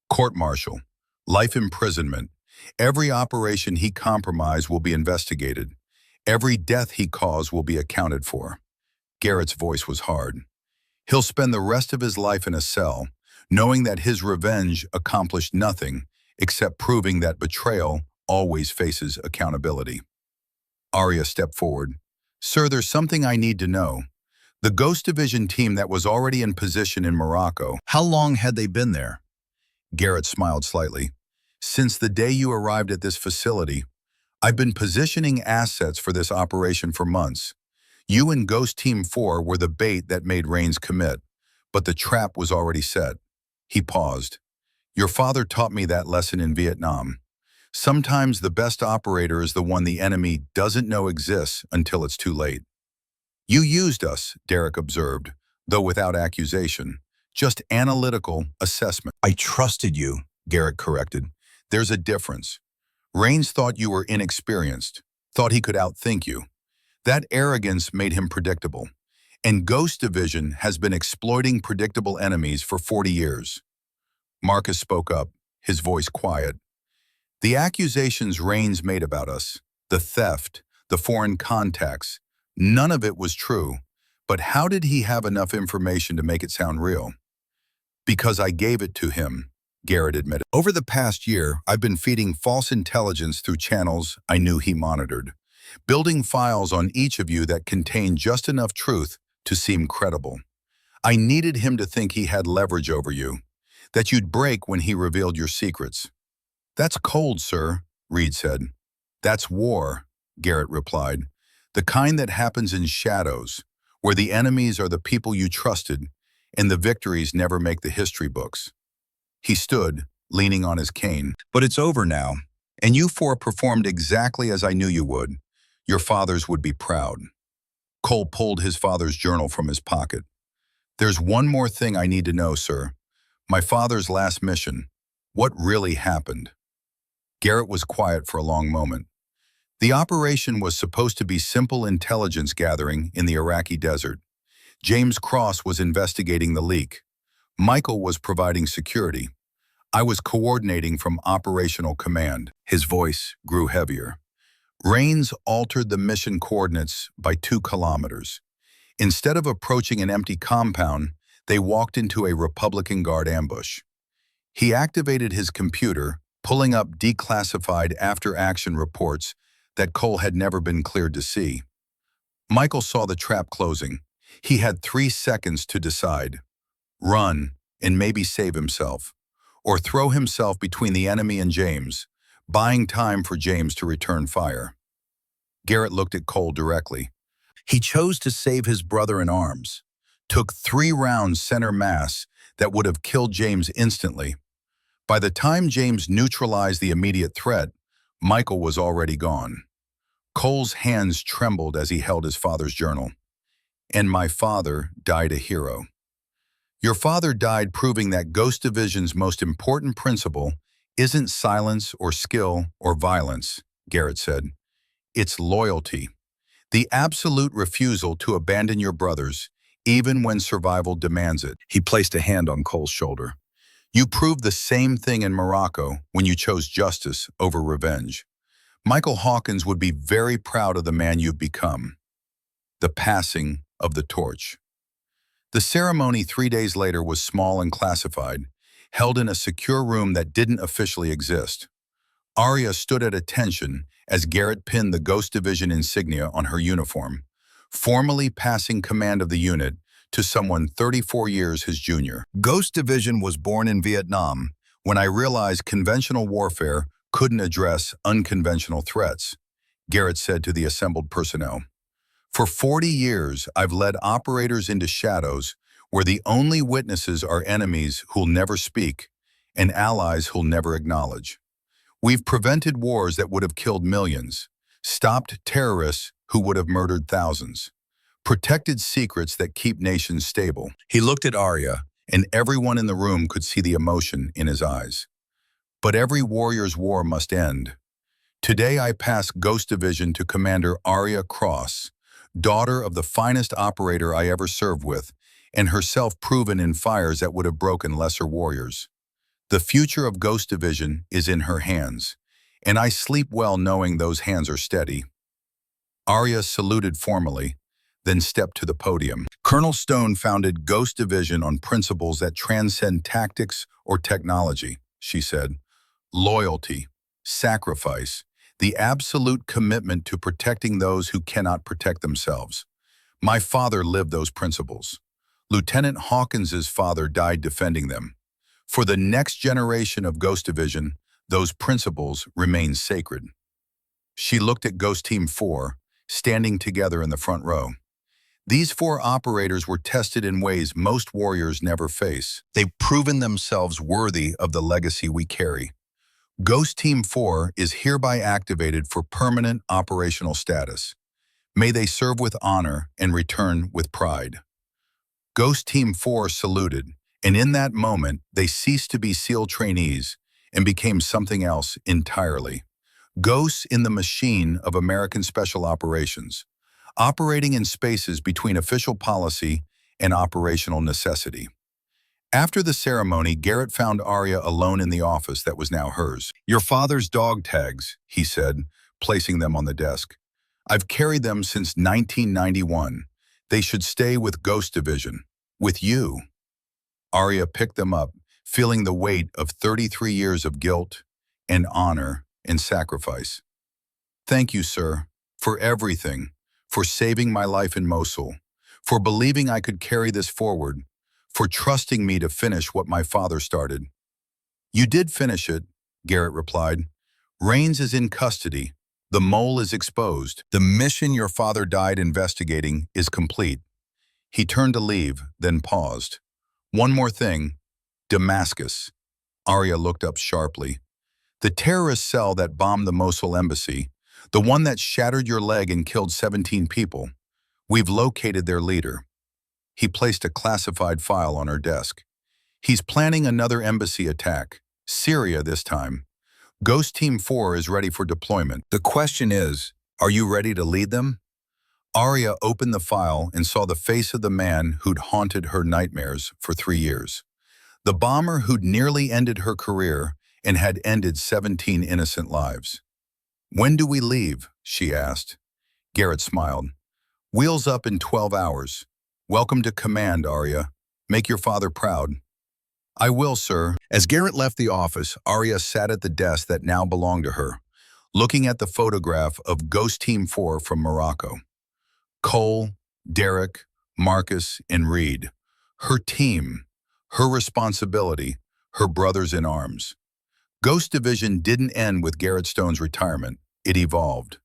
Court-martial, life imprisonment. Every operation he compromised will be investigated. Every death he caused will be accounted for. Garrett's voice was hard. He'll spend the rest of his life in a cell, knowing that his revenge accomplished nothing except proving that betrayal always faces accountability. Arya stepped forward. Sir, there's something I need to know. The Ghost Division team that was already in position in Morocco, how long had they been there? Garrett smiled slightly. Since the day you arrived at this facility, I've been positioning assets for this operation for months. You and Ghost Team 4 were the bait that made Rains commit, but the trap was already set. He paused. Your father taught me that lesson in Vietnam. Sometimes the best operator is the one the enemy doesn't know exists until it's too late. You used us, Derek observed, though without accusation. Just analytical assessment. I trusted you, Garrett corrected. There's a difference. Rains thought you were inexperienced, thought he could outthink you. That arrogance made him predictable. And Ghost Division has been exploiting predictable enemies for 40 years. Marcus spoke up, his voice quiet. The accusations Rains made about us, the theft, the foreign contacts, none of it was true. But how did he have enough information to make it sound real? Because I gave it to him, Garrett admitted. Over the past year, I've been feeding false intelligence through channels I knew he monitored, building files on each of you that contained just enough truth to seem credible. I needed him to think he had leverage over you, that you'd break when he revealed your secrets. That's cold, sir, Reed said. That's war, Garrett replied. The kind that happens in shadows, where the enemies are the people you trusted, and the victories never make the history books. He stood, leaning on his cane. But it's over now, and you 4 performed exactly as I knew you would. Your fathers would be proud. Cole pulled his father's journal from his pocket. There's one more thing I need to know, sir. My father's last mission. What really happened? Garrett was quiet for a long moment. The operation was supposed to be simple intelligence gathering in the Iraqi desert. James Cross was investigating the leak. Michael was providing security. I was coordinating from operational command. His voice grew heavier. Rains altered the mission coordinates by 2 kilometers. Instead of approaching an empty compound, they walked into a Republican Guard ambush. He activated his computer, pulling up declassified after-action reports that Cole had never been cleared to see. Michael saw the trap closing. He had 3 seconds to decide: run and maybe save himself, or throw himself between the enemy and James, buying time for James to return fire. Garrett looked at Cole directly. He chose to save his brother in arms, took 3 rounds center mass that would have killed James instantly. By the time James neutralized the immediate threat, Michael was already gone. Cole's hands trembled as he held his father's journal. "And my father died a hero." "Your father died proving that Ghost Division's most important principle isn't silence or skill or violence," Garrett said. "It's loyalty. The absolute refusal to abandon your brothers, even when survival demands it." He placed a hand on Cole's shoulder. "You proved the same thing in Morocco when you chose justice over revenge. Michael Hawkins would be very proud of the man you've become." The passing of the torch. The ceremony 3 days later was small and classified, held in a secure room that didn't officially exist. Arya stood at attention as Garrett pinned the Ghost Division insignia on her uniform, formally passing command of the unit to someone 34 years his junior. "Ghost Division was born in Vietnam when I realized conventional warfare couldn't address unconventional threats," Garrett said to the assembled personnel. "For 40 years, I've led operators into shadows where the only witnesses are enemies who'll never speak and allies who'll never acknowledge. We've prevented wars that would have killed millions, stopped terrorists who would have murdered thousands, protected secrets that keep nations stable." He looked at Arya, and everyone in the room could see the emotion in his eyes. "But every warrior's war must end. Today I pass Ghost Division to Commander Arya Cross, daughter of the finest operator I ever served with, and herself proven in fires that would have broken lesser warriors. The future of Ghost Division is in her hands, and I sleep well knowing those hands are steady." Arya saluted formally, then stepped to the podium. "Colonel Stone founded Ghost Division on principles that transcend tactics or technology," she said. "Loyalty, sacrifice, the absolute commitment to protecting those who cannot protect themselves. My father lived those principles. Lieutenant Hawkins's father died defending them. For the next generation of Ghost Division, those principles remain sacred." She looked at Ghost Team 4, standing together in the front row. These 4 operators were tested in ways most warriors never face. They've proven themselves worthy of the legacy we carry. Ghost Team 4 is hereby activated for permanent operational status. May they serve with honor and return with pride. Ghost Team 4 saluted, and in that moment, they ceased to be SEAL trainees and became something else entirely. Ghosts in the machine of American Special Operations, operating in spaces between official policy and operational necessity. After the ceremony, Garrett found Arya alone in the office that was now hers. "Your father's dog tags," he said, placing them on the desk. "I've carried them since 1991. They should stay with Ghost Division. With you." Arya picked them up, feeling the weight of 33 years of guilt and honor and sacrifice. "Thank you, sir, for everything, for saving my life in Mosul, for believing I could carry this forward, for trusting me to finish what my father started." "You did finish it," Garrett replied. "Rains is in custody. The mole is exposed. The mission your father died investigating is complete." He turned to leave, then paused. "One more thing. Damascus." Arya looked up sharply. "The terrorist cell that bombed the Mosul embassy, the one that shattered your leg and killed 17 people. We've located their leader." He placed a classified file on her desk. "He's planning another embassy attack. Syria this time. Ghost Team 4 is ready for deployment. The question is, are you ready to lead them?" Arya opened the file and saw the face of the man who'd haunted her nightmares for 3 years. The bomber who'd nearly ended her career and had ended 17 innocent lives. "When do we leave?" she asked. Garrett smiled. Wheels up in 12 hours. Welcome to command, Arya. Make your father proud. I will, sir. As Garrett left the office, Arya sat at the desk that now belonged to her, looking at the photograph of Ghost Team 4 from Morocco. Cole, Derek, Marcus, and Reed. Her team, her responsibility, her brothers in arms. Ghost Division didn't end with Garrett Stone's retirement. It evolved.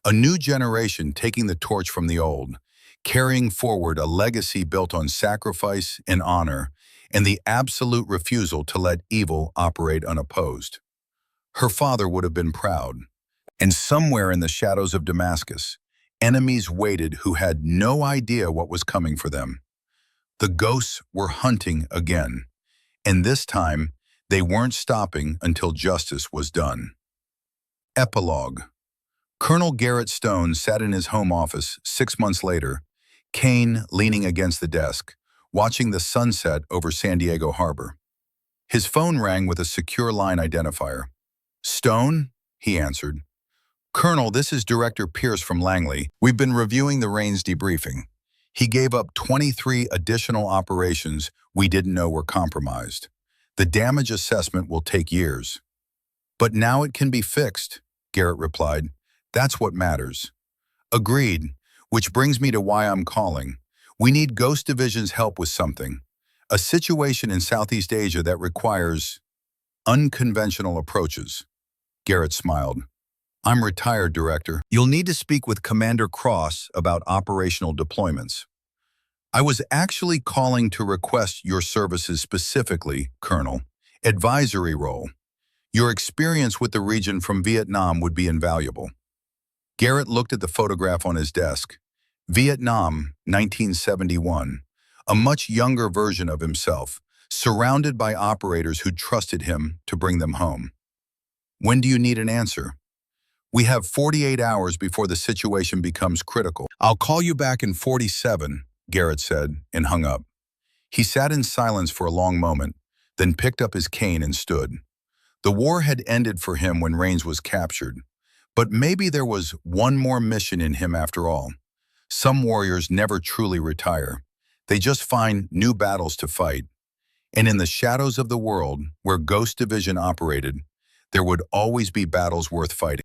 A new generation taking the torch from the old, carrying forward a legacy built on sacrifice and honor, and the absolute refusal to let evil operate unopposed. Her father would have been proud. And somewhere in the shadows of Damascus, enemies waited who had no idea what was coming for them. The ghosts were hunting again, and this time they weren't stopping until justice was done. Epilogue. Colonel Garrett Stone sat in his home office 6 months later, Kane leaning against the desk, watching the sunset over San Diego Harbor. His phone rang with a secure line identifier. Stone? He answered. Colonel, this is Director Pierce from Langley. We've been reviewing the Rains debriefing. He gave up 23 additional operations we didn't know were compromised. The damage assessment will take years. But now it can be fixed, Garrett replied. That's what matters. Agreed, which brings me to why I'm calling. We need Ghost Division's help with something. A situation in Southeast Asia that requires unconventional approaches. Garrett smiled. I'm retired, Director. You'll need to speak with Commander Cross about operational deployments. I was actually calling to request your services specifically, Colonel. Advisory role. Your experience with the region from Vietnam would be invaluable. Garrett looked at the photograph on his desk. Vietnam, 1971. A much younger version of himself, surrounded by operators who trusted him to bring them home. When do you need an answer? We have 48 hours before the situation becomes critical. I'll call you back in 47, Garrett said, and hung up. He sat in silence for a long moment, then picked up his cane and stood. The war had ended for him when Rains was captured, but maybe there was one more mission in him after all. Some warriors never truly retire. They just find new battles to fight. And in the shadows of the world, where Ghost Division operated, there would always be battles worth fighting.